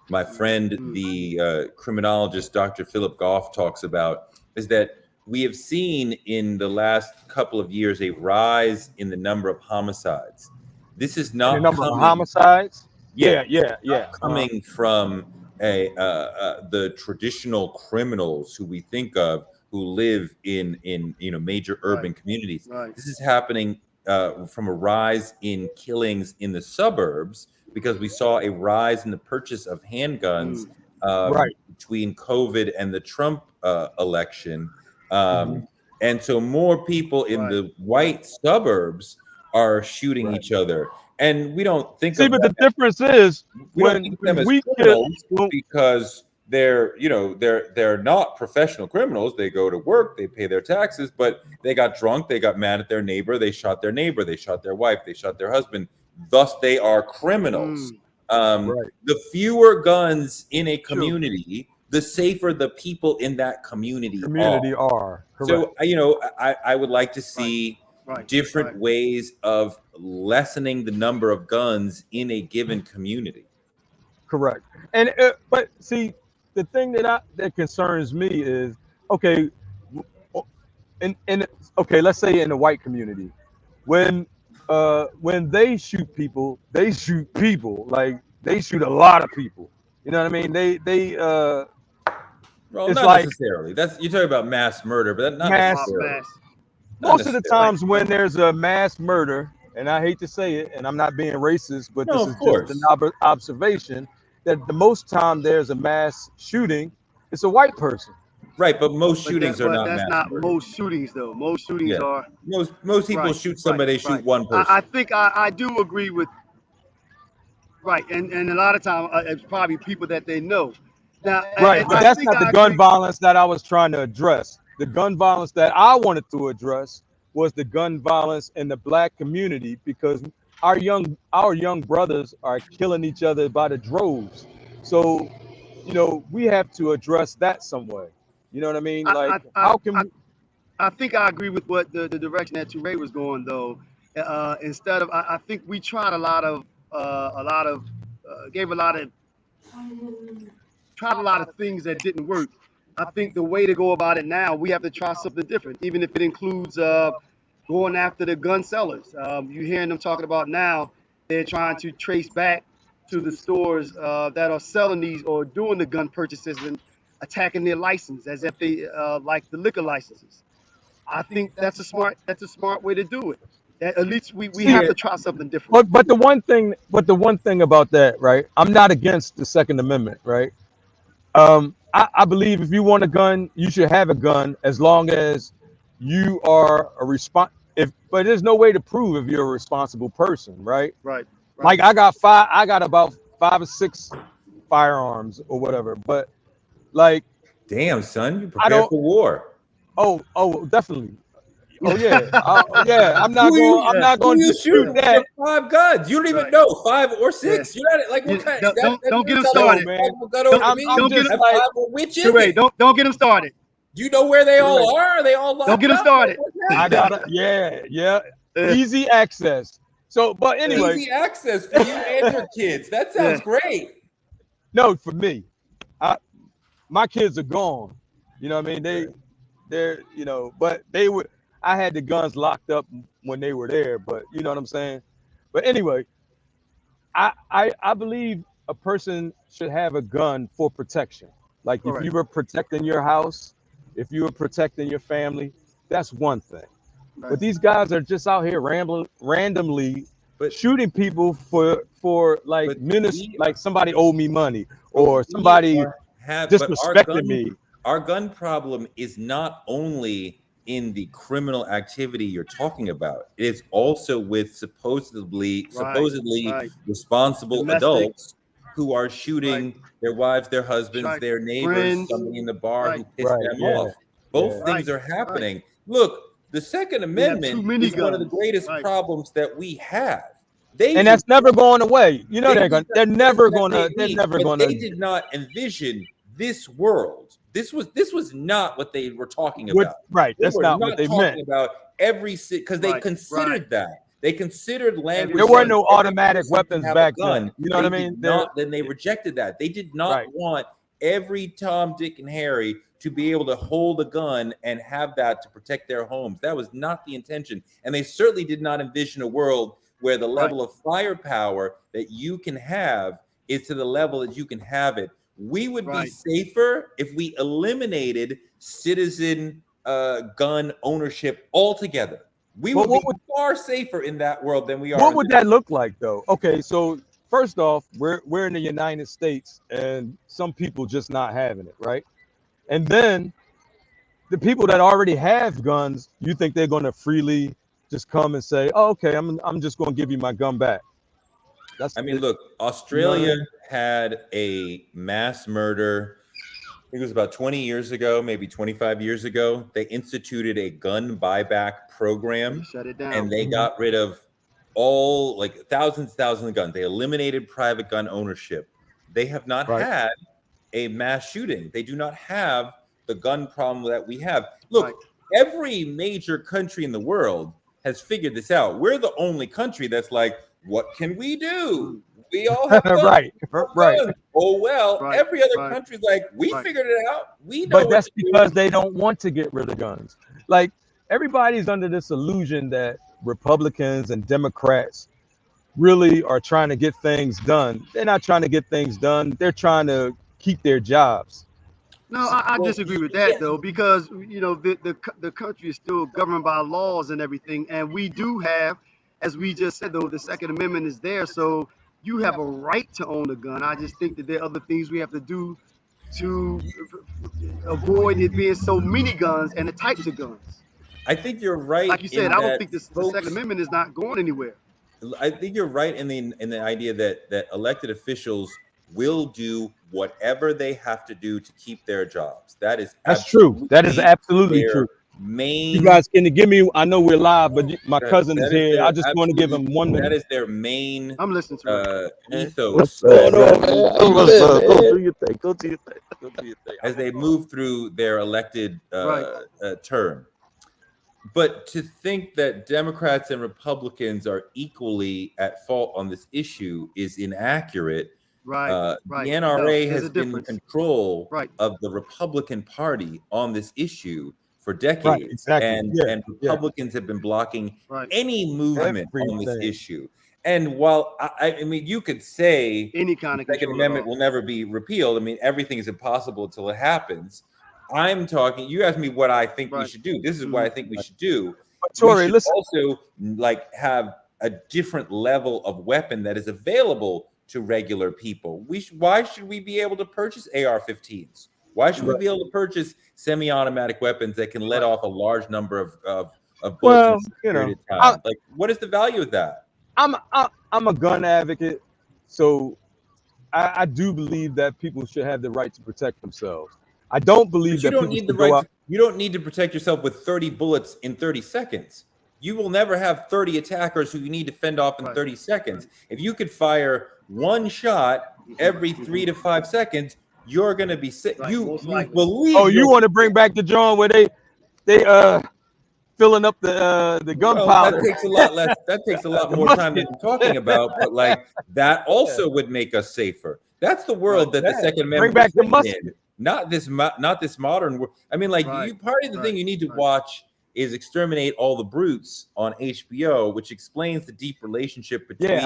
C: my friend, the criminologist, Dr. Philip Goff, talks about is that we have seen in the last couple of years a rise in the number of homicides. This is
A: And the
C: not
A: number of
C: coming,
A: homicides.
C: yeah,
A: Yeah, yeah, yeah.
C: coming from the traditional criminals who we think of who live in major
B: Right.
C: urban communities.
B: Right.
C: This is happening from a rise in killings in the suburbs because we saw a rise in the purchase of handguns
A: Right.
C: between COVID and the Trump election.
A: Mhm.
C: And so more people in
B: Right.
C: the white suburbs are shooting
A: Right.
C: each other. And we don't think
A: See,
C: of
A: but
C: them
A: the difference is
C: we don't think of them as
A: we kill.
C: criminals because they're not professional criminals. They go to work, they pay their taxes, but they got drunk, they got mad at their neighbor, they shot their neighbor, they shot their wife, they shot their husband. Thus, they are criminals.
A: Right.
C: The fewer guns in a
B: True.
C: community, the safer the people in that community are.
A: Community are correct.
C: So, I would like to see
B: Right.
C: different
B: Right.
C: ways of lessening the number of guns in a given community.
A: Correct. And but see, the thing that concerns me is okay, in okay, let's say in the white community, when they shoot people, they shoot people like they shoot a lot of people. You know what I mean?
C: Well,
A: It's
C: not
A: like
C: necessarily. That's you're talking about mass murder, but not
A: mass.
C: necessarily.
B: Mass.
C: Not
A: Most of the
C: necessarily.
A: times when there's a mass murder, and I hate to say it, and I'm not being racist, but
C: No,
A: this
C: of
A: is just an
C: course.
A: observation that the most time there's a mass shooting, it's a white person.
C: Right, but most
B: But
C: shootings are not
B: that's
C: mass
B: not
C: murder.
B: most shootings though. Most shootings
C: Yeah,
B: are
C: most people
B: right.
C: shoot
B: Right.
C: somebody, they shoot
B: Right.
C: one
B: I
C: person.
B: think I do agree with right, and a lot of time it's probably people that they know. Now,
A: Right,
B: and
A: but
B: I
A: that's
B: think
A: not the
B: I
A: gun
B: agree.
A: violence that I was trying to address. The gun violence that I wanted to address was the gun violence in the black community because our young brothers are killing each other by the droves. So, we have to address that some way. You know what I mean?
B: I
A: Like,
B: I I,
A: how can
B: I
A: we?
B: I think I agree with what the direction that Ray was going though. Instead of I think we tried a lot of gave a lot of tried a lot of things that didn't work. I think the way to go about it now, we have to try something different, even if it includes going after the gun sellers. You're hearing them talking about now, they're trying to trace back to the stores that are selling these or doing the gun purchases and attacking their license as if they like the liquor licenses. I think that's a smart way to do it. That at least we
A: See,
B: have to try something different.
A: but the one thing about that, right? I'm not against the Second Amendment, right? I believe if you want a gun, you should have a gun as long as you are a but there's no way to prove if you're a responsible person, right?
B: Right, right.
A: Like I got about 5 or 6 firearms or whatever, but like
C: Damn, son, you
A: I
C: prepared
A: don't.
C: for war.
A: Oh, definitely. Oh yeah, yeah. I'm not
C: Who
A: going.
C: you
A: I'm
B: Yeah,
A: not
C: who
A: going to
C: you
A: dispute
C: shooting with
A: that.
C: your 5 guns? You don't even
B: right.
C: know 5 or 6.
B: Yeah.
C: You're not like what
B: You,
C: kind
B: don't,
C: that
B: don't get
C: you're
B: them
C: telling
A: Yo,
C: me
B: started.
A: man.
C: you gun over
B: Don't
C: me.
A: I'm
B: don't get
A: just
B: them.
C: That
A: like,
C: 5 which is
B: Sheree,
C: it?
B: don't get them started.
C: Do you know where they
A: correct.
C: all are? Are they all
B: Don't
C: locked
B: get them
C: up?
B: started.
C: What's
A: I
C: happening?
A: gotta. Yeah.
B: Yeah,
A: Easy access. So, but
B: yeah,
A: anyway,
C: Easy access for you and your kids. That sounds
B: yeah.
C: great.
A: no, for me, I my kids are gone. You know what I mean?
C: Okay.
A: They're but they were. I had the guns locked up when they were there, but you know what I'm saying. But anyway, I believe a person should have a gun for protection. Like if
B: Correct.
A: you were protecting your house, if you were protecting your family, that's one thing.
B: Right.
A: But these guys are just out here rambling randomly
C: But
A: shooting people for like
C: but
A: minutes,
C: we
A: like somebody owed me money
C: but
A: or
C: we
A: somebody
C: are have but
A: disrespected me.
C: our gun problem is not only in the criminal activity you're talking about. It is also with
B: Right.
C: supposedly
B: Right.
C: responsible
B: Domestic.
C: adults who are
B: Right.
C: shooting their wives, their husbands,
B: Right.
C: their neighbors,
B: Friends.
C: somebody in the bar
B: Right.
C: who pissed
A: Right?
C: them
A: Yeah,
C: off. Both
A: yeah.
C: things
B: Right.
C: are
B: Right.
C: happening. Look, the Second
B: We have too
C: Amendment
B: many
C: is one of the
B: guns.
C: greatest
B: Right.
C: problems that we have. They
A: And
C: did
A: that's never going away. You know
C: they
A: they're
C: did
A: gonna.
C: not,
A: They're
C: yes,
A: never
C: that
A: gonna.
C: may
A: They're
C: be,
A: never
C: but
A: gonna.
C: they did not envision this world. This was not what they were talking
A: What,
C: about.
A: right.
C: They
A: That's
C: were
A: not what they
C: talking
A: meant.
C: about every because they
B: Right,
C: considered
B: right.
C: that. They considered language.
A: There were
C: saying
A: no
C: every
A: automatic
C: person can
A: weapons
C: have a
A: back
C: gun.
A: then. You know what I
C: They
A: mean?
C: did not. Then they rejected that. They did not
A: Right.
C: want every Tom, Dick, and Harry to be able to hold a gun and have that to protect their homes. That was not the intention. And they certainly did not envision a world where the level of firepower that you can have is to the level that you can have it. We would be safer if we eliminated citizen gun ownership altogether. We would be far safer in that world than we are.
A: What would that look like, though? Okay, so first off, we're in the United States, and some people just not having it, right? And then the people that already have guns, you think they're going to freely just come and say, "Oh, okay, I'm just going to give you my gun back."
C: I mean, look, Australia had a mass murder. I think it was about 20 years ago, maybe 25 years ago. They instituted a gun buyback program.
B: Shut it down.
C: And they got rid of all, like, thousands of guns. They eliminated private gun ownership. They have not had a mass shooting. They do not have the gun problem that we have. Look, every major country in the world has figured this out. We're the only country that's like, what can we do? We all have guns.
A: Right.
C: Oh, well, every other country's like, we figured it out. We know.
A: But that's because they don't want to get rid of guns. Like, everybody's under this illusion that Republicans and Democrats really are trying to get things done. They're not trying to get things done. They're trying to keep their jobs.
B: No, I disagree with that, though, because, you know, the country is still governed by laws and everything. And we do have, as we just said, though, the Second Amendment is there. So you have a right to own a gun. I just think that there are other things we have to do to avoid it being so many guns and the types of guns.
C: I think you're right.
B: Like you said, I don't think the Second Amendment is not going anywhere.
C: I think you're right in the idea that elected officials will do whatever they have to do to keep their jobs. That's
A: true. That is absolutely true. You guys, can you give me? I know we're live, but my cousin is here. I just want to give him 1 minute.
C: That is their main.
B: I'm listening to
C: ethos.
A: Go do your thing. Go do your thing.
C: As they move through their elected term. But to think that Democrats and Republicans are equally at fault on this issue is inaccurate. The NRA has been in control of the Republican Party on this issue for decades, and Republicans have been blocking any movement on this issue. And while I mean, you could say
B: any kind of
C: Second Amendment will never be repealed. I mean, everything is impossible until it happens. I'm talking. You asked me what I think we should do. This is what I think we should do.
A: Sorry, listen.
C: Also, like, have a different level of weapon that is available to regular people. Why should we be able to purchase AR-15s? Why should we be able to purchase semi-automatic weapons that can let off a large number of bullets in a period of time? Like, what is the value of that?
A: I'm a gun advocate, so I do believe that people should have the right to protect themselves. I don't believe that people should go out.
C: You don't need to protect yourself with 30 bullets in 30 seconds. You will never have 30 attackers who you need to fend off in 30 seconds. If you could fire one shot every 3 to 5 seconds, you're going to be sick. You believe.
A: Oh, you want to bring back the John where they filling up the gunpowder?
C: That takes a lot less. That takes a lot more time than we're talking about. But like that also would make us safer. That's the world that the Second Amendment
A: bring back the musket.
C: Not this modern world. I mean, like part of the thing you need to watch is Exterminate All the Brutes on HBO, which explains the deep relationship between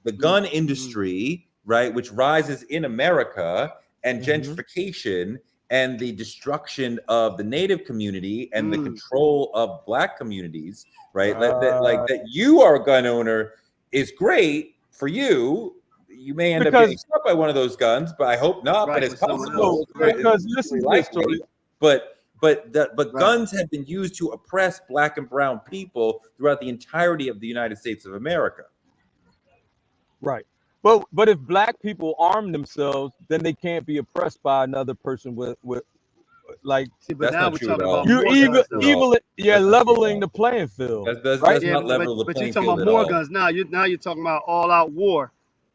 C: the gun industry, right, which rises in America, and gentrification and the destruction of the Native community and the control of Black communities, right? That you are a gun owner is great for you. You may end up getting struck by one of those guns, but I hope not. But it's possible
A: because listen to this story.
C: But guns have been used to oppress Black and brown people throughout the entirety of the United States of America.
A: Right. But if Black people arm themselves, then they can't be oppressed by another person with like.
B: See, but now we're talking about
A: you're leveling the playing field.
C: That's not level the playing field.
B: But you're talking about more guns now. You're talking about all-out war.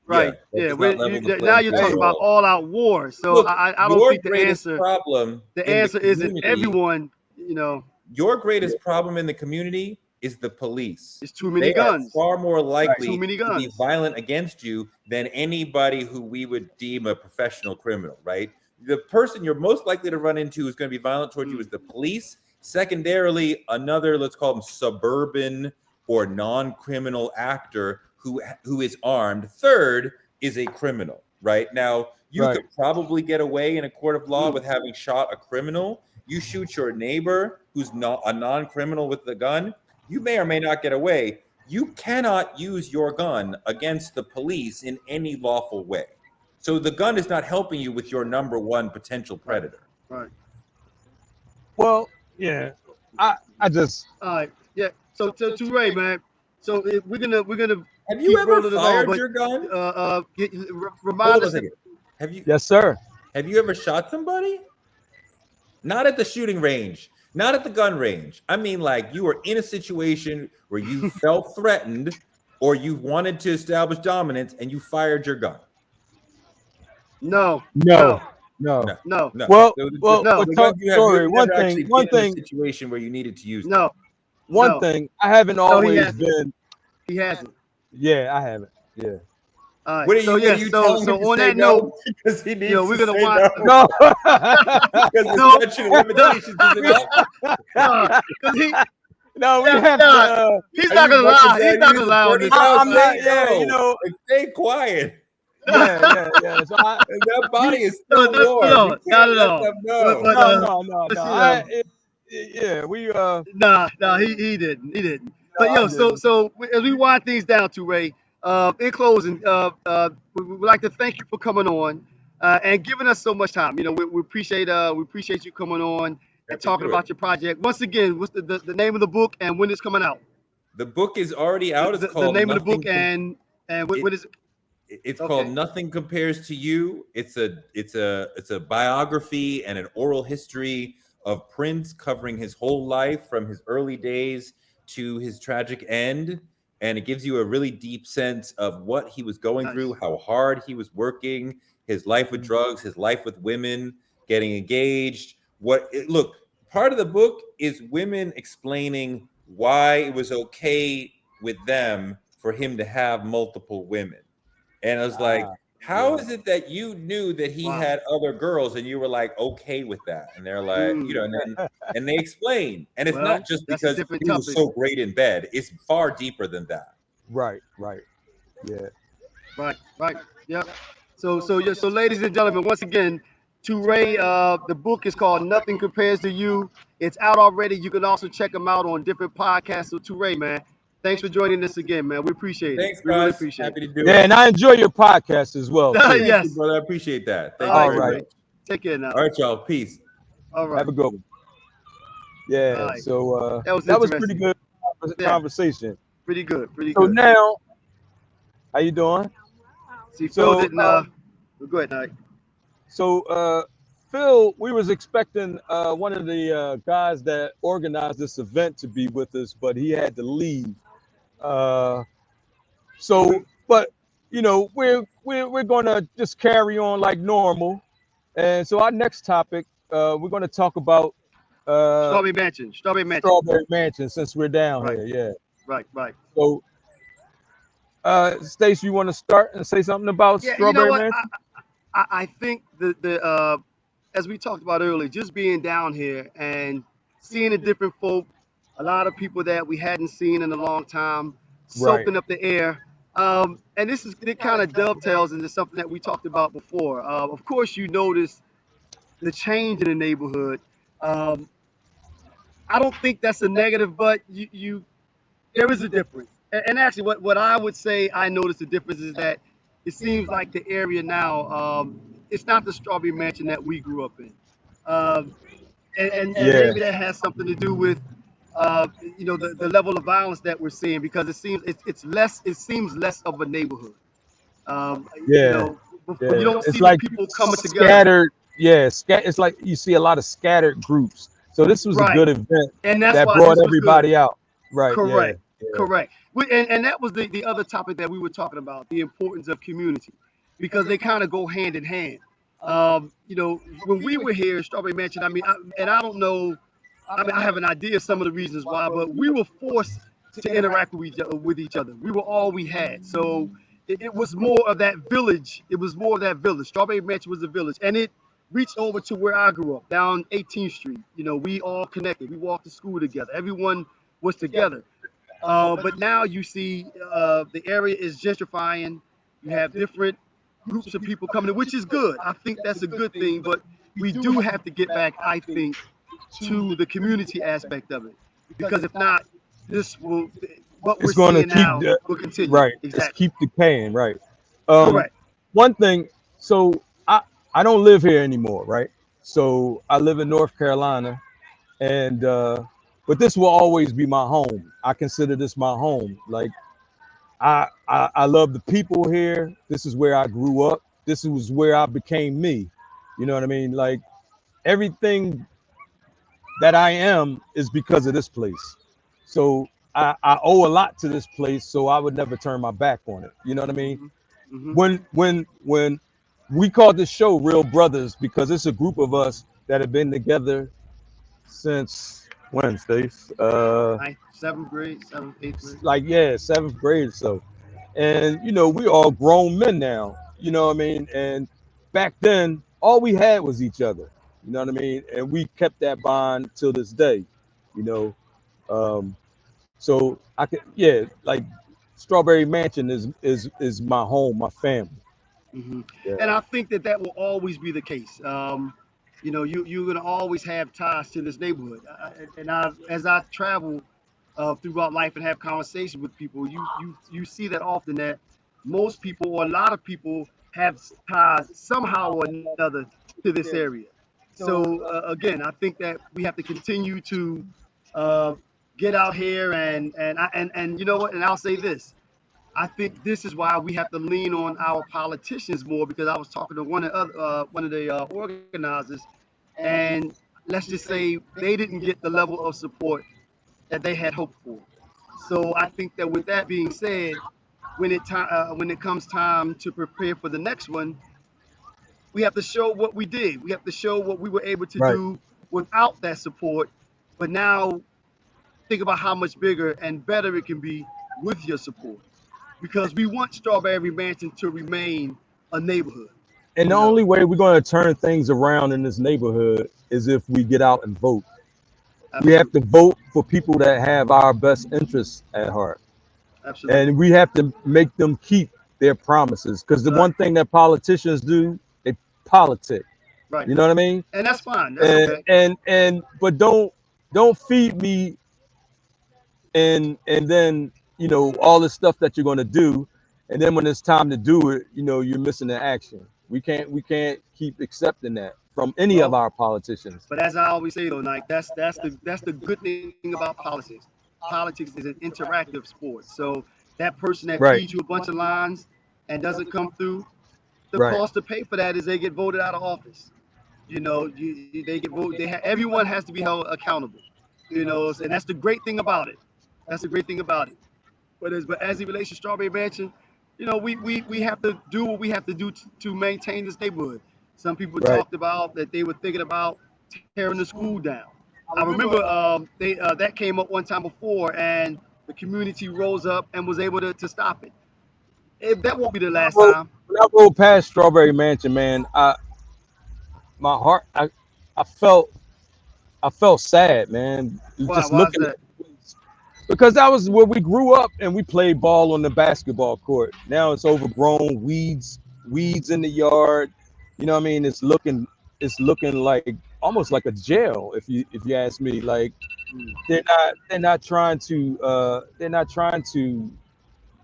B: Right.
C: that
B: Yeah.
C: does not level the
B: Now
C: playing
B: you're
C: field
B: talking
C: at
B: about
C: all.
B: all out war. So
C: Look,
B: I don't
C: your
B: think the
C: greatest
B: answer
C: problem in the
B: isn't
C: community,
B: everyone. You know,
C: your greatest problem in the community is the police.
B: it's too
C: They
B: many
C: are
B: guns.
C: far more
B: Too
C: likely
B: many
C: to be
B: guns.
C: violent against you than anybody who we would deem a professional criminal, right? The person you're most likely to run into who's going to be violent towards you is the police. Secondarily, another, let's call them suburban or non-criminal actor who is armed. Third is a criminal, right? Now, you
A: Right.
C: could probably get away in a court of law
B: Mm.
C: with having shot a criminal. You shoot your neighbor who's not a non-criminal with the gun, you may or may not get away. You cannot use your gun against the police in any lawful way. So the gun is not helping you with your number one potential predator.
B: Right.
A: Well, yeah. I just
B: All right. Yeah. So to Ray, man. So we're gonna
C: Have
B: keep
C: you ever
B: rolling along,
C: fired
B: but
C: your gun?
B: remind
C: Hold on a
B: us.
C: second.
A: yes, sir.
C: Have you ever shot somebody? Not at the shooting range, not at the gun range. I mean, like you were in a situation where you felt threatened or you wanted to establish dominance and you fired your gun.
B: No.
A: No.
B: No.
A: Well,
C: The
A: well,
B: no.
C: guns
A: talk,
C: you have,
A: story.
C: you
A: One
C: never actually
A: thing. One
C: been in a
A: thing.
C: situation where you needed to use them.
B: No.
A: One
B: No.
A: thing. I haven't
B: No, he
A: always
B: hasn't.
A: been.
B: He hasn't.
A: Yeah, I haven't. Yeah.
B: All right.
C: What are
B: So
C: you,
B: yeah.
C: what are you
B: So
C: telling him to
B: on
C: say
B: that
C: no?
B: note,
C: Because he needs
B: we're
C: to
B: gonna
C: say
B: watch.
C: no.
A: No.
C: Because the
B: No.
C: statute of limitations isn't up.
B: Because he.
A: No, we
B: Yeah,
A: have
B: yeah.
A: to.
B: He's
C: Are
B: not
C: you
B: gonna
C: bucking
B: lie.
C: down?
B: He's
C: You
B: not
C: need
B: gonna
C: to
B: lie on
C: turn
B: this.
C: it down,
A: I'm
C: say
A: not. Yeah,
C: no.
A: you know.
C: Like, stay quiet.
A: Yeah. So I.
C: And that body is
B: No,
C: still warm. You
B: not
C: can't
B: at
C: let
B: all.
C: them know.
A: No.
B: Listen,
A: Yeah, we
B: nah, he didn't. He didn't. But
A: I
B: yo,
A: didn't.
B: as we wind things down to Ray, in closing, we would like to thank you for coming on and giving us so much time. You know, we appreciate you coming on and
C: Happy to
B: talking
C: do
B: about
C: it.
B: your project. Once again, what's the name of the book and when it's coming out?
C: The book is already out. It's
B: The
C: called
B: name of the book
C: Nothing.
B: and what is it?
C: It's
B: Okay.
C: called Nothing Compares to You. It's a biography and an oral history of Prince, covering his whole life from his early days to his tragic end. And it gives you a really deep sense of what he was going
B: Nice.
C: through, how hard he was working, his life with drugs, his life with women, getting engaged. Look, part of the book is women explaining why it was okay with them for him to have multiple women. And I was like, how is it that you knew that he
B: Wow.
C: had other girls and you were like okay with that? And they're like, you know, and they explain. And it's
B: Well,
C: not just
B: that's a
C: because
B: different
C: he was
B: topic.
C: so great in bed. It's far deeper than that.
A: Right. Yeah.
B: Right. Yep. So ladies and gentlemen, once again, to Ray, the book is called Nothing Compares to You. It's out already. You can also check them out on different podcasts. So to Ray, man, thanks for joining us again, man. We appreciate
C: Thanks,
B: it. We really
C: guys.
B: appreciate
C: Happy
B: it.
C: to do
A: Yeah,
C: it.
A: and I enjoy your podcast as well. Too.
C: Thank
B: Yes.
C: you, brother. I appreciate that. Thank
B: All
C: you very
A: right.
C: much.
B: Take care now.
C: All right, y'all. Peace.
B: All right.
A: Have a good one. Yeah.
B: All right.
A: So
B: That was
A: pretty
B: interesting.
A: good conversation.
B: Pretty good.
A: So now, how you doing?
B: See, Phil didn't.
A: So,
B: Go ahead, Nike.
A: So Phil, we was expecting one of the guys that organized this event to be with us, but he had to leave. But you know, we're gonna just carry on like normal. And so our next topic, we're gonna talk about
B: Strawberry Mansion.
A: Strawberry Mansion, since we're down
B: Right.
A: here. Yeah.
B: Right.
A: So Stacey, you want to start and say something about
B: Yeah,
A: Strawberry
B: you know what?
A: Mansion?
B: I think the as we talked about earlier, just being down here and seeing the different folk, a lot of people that we hadn't seen in a long time, soaking up the air. And it kind of dovetails into something that we talked about before. Of course, you notice the change in the neighborhood. I don't think that's a negative, but there is a difference. And actually, what I would say I noticed the difference is that it seems like the area now, it's not the Strawberry Mansion that we grew up in. And maybe that has something to do with, the level of violence that we're seeing, because it seems less of a neighborhood. You don't
A: It's
B: see
A: like
B: the people coming together.
A: scattered. Yeah, it's like you see a lot of scattered groups. So this was a good event
B: And that's
A: that
B: why
A: brought
B: this was
A: everybody out. Right.
B: Correct. Correct. And that was the other topic that we were talking about, the importance of community, because they kind of go hand in hand. When we were here in Strawberry Mansion, and I don't know, I have an idea of some of the reasons why, but we were forced to interact with each other. We were all we had. So it was more of that village. It was more of that village. Strawberry Mansion was a village. And it reached over to where I grew up, down 18th Street. We all connected. We walked to school together. Everyone was together. But now you see the area is gentrifying. You have different groups of people coming in, which is good. I think that's a good thing. But we do have to get back, I think, to the community aspect of it. Because if not, what we're
A: It's going to
B: seeing
A: keep
B: now will continue.
A: right. It's
B: Exactly.
A: keep decaying, right? Um,
B: Correct.
A: one thing. So I don't live here anymore, right? So I live in North Carolina, and but this will always be my home. I consider this my home. Like I love the people here. This is where I grew up. This was where I became me. You know what I mean? Like everything that I am is because of this place. So I owe a lot to this place. So I would never turn my back on it. You know what I mean?
B: Hmm. Hmm.
A: When we call this show Real Brothers because it's a group of us that have been together since when, Stace?
B: Ninth, seventh grade, seventh, eighth grade.
A: Like yeah, seventh grade or so. And we all grown men now. You know what I mean? And back then, all we had was each other. You know what I mean? And we kept that bond till this day. You know, um, so I could like Strawberry Mansion is my home, my family.
B: Hmm.
A: Yeah.
B: And I think that will always be the case. You're gonna always have ties to this neighborhood. As I travel throughout life and have conversations with people, you see that often that most people or a lot of people have ties somehow or another to this area. So again, I think that we have to continue to uh, get out here and you know what? And I'll say this. I think this is why we have to lean on our politicians more because I was talking to one of the organizers, and let's just say they didn't get the level of support that they had hoped for. So I think that with that being said, when it comes time to prepare for the next one, we have to show what we did. We have to show what we were able to
A: Right.
B: do without that support. But now think about how much bigger and better it can be with your support. Because we want Strawberry Mansion to remain a neighborhood.
A: And the
B: You know,
A: only way we're going to turn things around in this neighborhood is if we get out and vote. We have
B: absolutely,
A: to vote for people that have our best interests at heart.
B: absolutely,
A: And we have to make them keep their promises. Because the
B: right,
A: one thing that politicians do, they politic.
B: right,
A: You know what I mean?
B: and that's fine. That's
A: And
B: okay.
A: but don't feed me and then all the stuff that you're gonna do, and then when it's time to do it, you're missing the action. We can't keep accepting that from any of
B: Well,
A: our politicians.
B: but as I always say though, Nike, that's the good thing about politics. Politics is an interactive sport. So that person that
A: Right,
B: feeds you a bunch of lines and doesn't come through, the
A: right,
B: cost to pay for that is they get voted out of office. They get voted. Everyone has to be held accountable. And that's the great thing about it. That's the great thing about it. But as it relates to Strawberry Mansion, we have to do what we have to do to maintain this neighborhood. Some people
A: right.
B: talked about that they were thinking about tearing the school down. I remember they that came up one time before, and the community rose up and was able to stop it. That won't be the last time.
A: When I rode past Strawberry Mansion, man, my heart, I felt sad, man.
B: Why?
A: Just
B: Why is
A: looking at
B: that?
A: because that was where we grew up and we played ball on the basketball court. Now it's overgrown, weeds in the yard. You know what I mean? It's looking like almost like a jail if you ask me. Like
B: Mm.
A: they're not trying to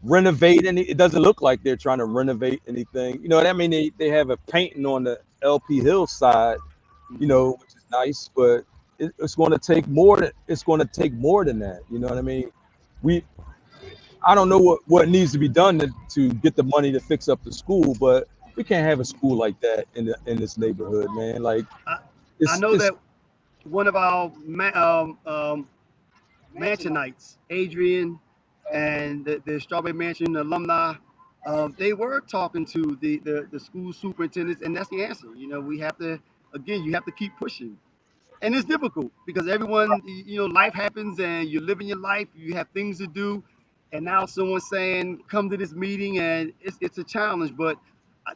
A: renovate any. It doesn't look like they're trying to renovate anything. You know what I mean? They have a painting on the LP Hill side,
B: Mhm.
A: which is nice, but it's going to take more than that. You know what I mean? We I don't know what needs to be done to get the money to fix up the school, but we can't have a school like that in this neighborhood, man. Like
B: I, I
A: it's
B: know
A: it's
B: that one of our Mansionites, Adrian. and the Strawberry Mansion alumni, they were talking to the school superintendents, and that's the answer. We have to, again, you have to keep pushing. And it's difficult because everyone, life happens and you're living your life, you have things to do, and now someone's saying, come to this meeting, and it's a challenge, but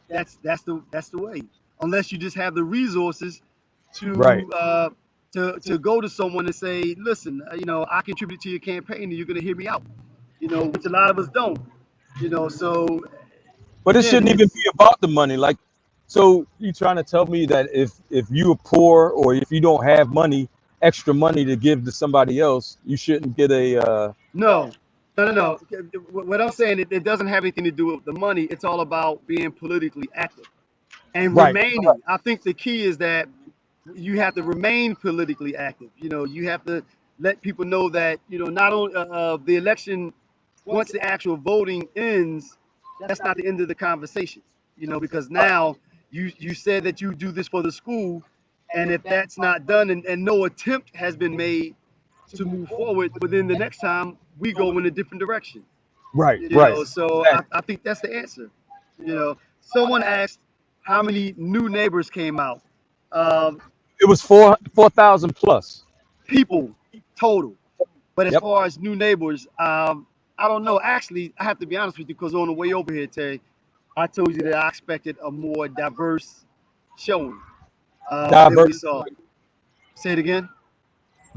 B: that's the way. Unless you just have the resources
A: Right.
B: to go to someone and say, listen, I contribute to your campaign and you're going to hear me out, which a lot of us don't, so
A: But it
B: again,
A: shouldn't even
B: it's
A: be about the money. Like, so you trying to tell me that if you're poor or if you don't have money, extra money to give to somebody else, you shouldn't get a
B: no, no. What I'm saying, it doesn't have anything to do with the money. It's all about being politically active and
A: right.
B: remaining. I think the key is that you have to remain politically active. You have to let people know that not only the election, once the actual voting ends, that's not the end of the conversation. Because now you said that you do this for the school, and if that's not done, and no attempt has been made to move forward, within the next time we go in a different direction.
A: Right, right.
B: So I think that's the answer. Someone asked how many new neighbors came out. Um,
A: It was 4,000 plus.
B: People total. But as
A: Yep.
B: far as new neighbors, I don't know. Actually, I have to be honest with you because on the way over here, Terry, I told you that I expected a more diverse showing than we
A: Diverse,
B: saw. Say it again.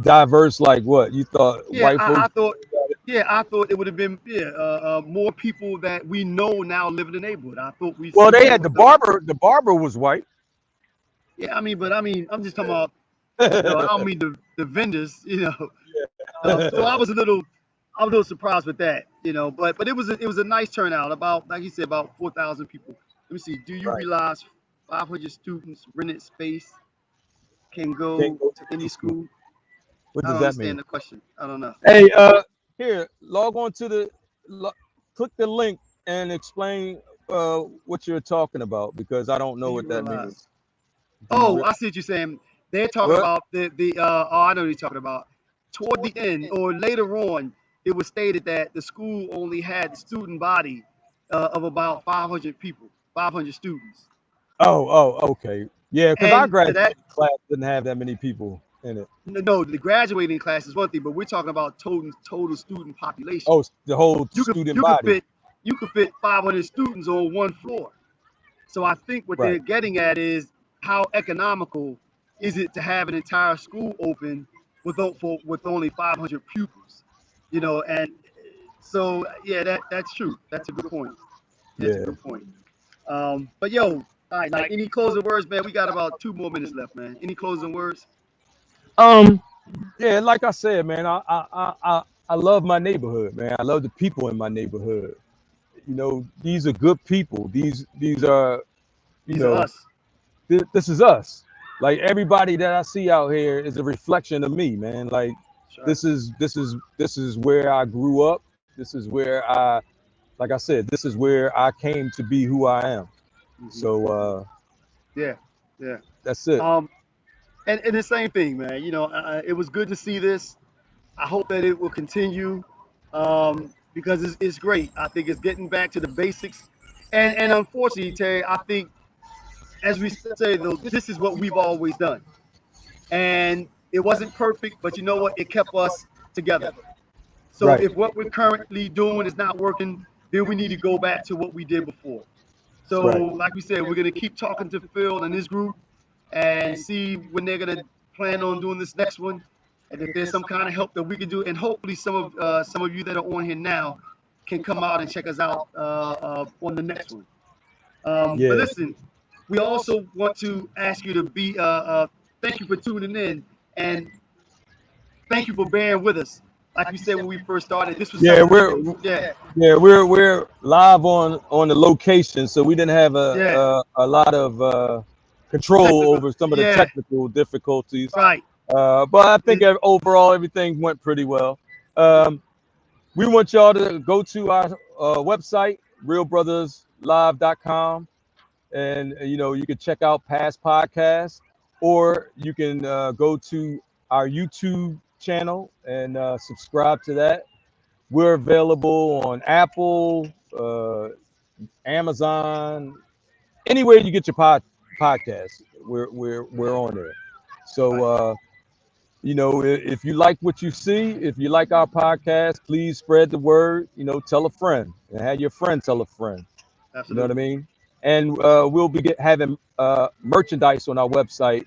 A: diverse. Like what? You thought
B: Yeah,
A: white
B: I
A: folks?
B: thought. Yeah, I thought it would have been more people that we know now live in the neighborhood. I thought we'd
A: Well,
B: see
A: they had
B: more
A: the
B: so.
A: barber. The barber was white.
B: Yeah, I'm just talking about. I don't mean the vendors. So I was a little surprised with that. But it was a nice turnout. About, like you said, about 4,000 people. Let me see. Do you
A: Right.
B: realize 500 students rented space can
A: Can't
B: go
A: go to
B: to any
A: any school.
B: school?
A: What
B: I
A: does
B: don't
A: that mean?
B: understand the question. I don't know.
A: Hey, here, log on to click the link and explain what you're talking about because I don't
B: Do
A: know
B: you
A: what that
B: realize?
A: means. Do you
B: Oh,
A: real
B: I see what you're saying. They're talking
A: what?
B: about oh, I know what you're talking about. Toward the end or later on, it was stated that the school only had the student body of about 500 people, 500 students.
A: Oh, okay. Yeah, because our
B: And that
A: graduating class didn't have that many people in it.
B: no, the graduating class is one thing, but we're talking about total student population.
A: Oh, the whole
B: You could
A: student
B: you could
A: body.
B: fit you could fit 500 students on one floor. So I think what
A: Right.
B: they're getting at is how economical is it to have an entire school open with only 500 pupils, and so yeah, that's true. That's a good point. That's a
A: Yeah.
B: good point. But yo, all right, like any closing words, man? We got about 2 more minutes left, man. Any closing words?
A: Um. Yeah, like I said, man, I love my neighborhood, man. I love the people in my neighborhood. These are good people. These are, you
B: These are
A: know,
B: us.
A: this is us. Like everybody that I see out here is a reflection of me, man. Like
B: That's right.
A: this is where I grew up. This is where like I said, this is where I came to be who I am.
B: Hmm.
A: So
B: Yeah, yeah.
A: that's it.
B: Um, and the same thing, man. It was good to see this. I hope that it will continue because it's great. I think it's getting back to the basics. And unfortunately, Terry, I think, as we say, though, this is what we've always done. And it wasn't perfect, but you know what? It kept us together. So
A: Right,
B: if what we're currently doing is not working, then we need to go back to what we did before. So,
A: right.
B: like we said, we're going to keep talking to Phil and his group and see when they're going to plan on doing this next one. And if there's some kind of help that we can do, and hopefully some of you that are on here now can come out and check us out on the next one. But
A: Yeah.
B: listen, we also want to ask you to thank you for tuning in and thank you for bearing with us. Like we said when we first started, this was
A: Yeah,
B: something we
A: we're
B: didn't. Yeah,
A: yeah, we're live on the location, so we didn't have
B: yeah,
A: a lot of control
B: technical.
A: over some of the
B: Yeah,
A: technical difficulties.
B: right.
A: But I think
B: And
A: overall everything went pretty well. Um, we want y'all to go to our website, realbrotherslive.com, and you can check out past podcasts, or you can go to our YouTube channel and subscribe to that. We're available on Apple, Amazon, anywhere you get your podcast. We're on there. So if you like what you see, if you like our podcast, please spread the word. Tell a friend and have your friend tell a friend. You know what I
B: Absolutely.
A: mean? And we'll be having merchandise on our website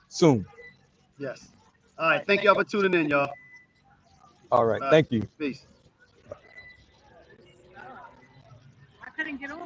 A: soon.
B: Yes. All right. Thank y'all for tuning in, y'all.
A: All right.
B: All right.
A: Thank you.
B: Peace.
D: I couldn't get on.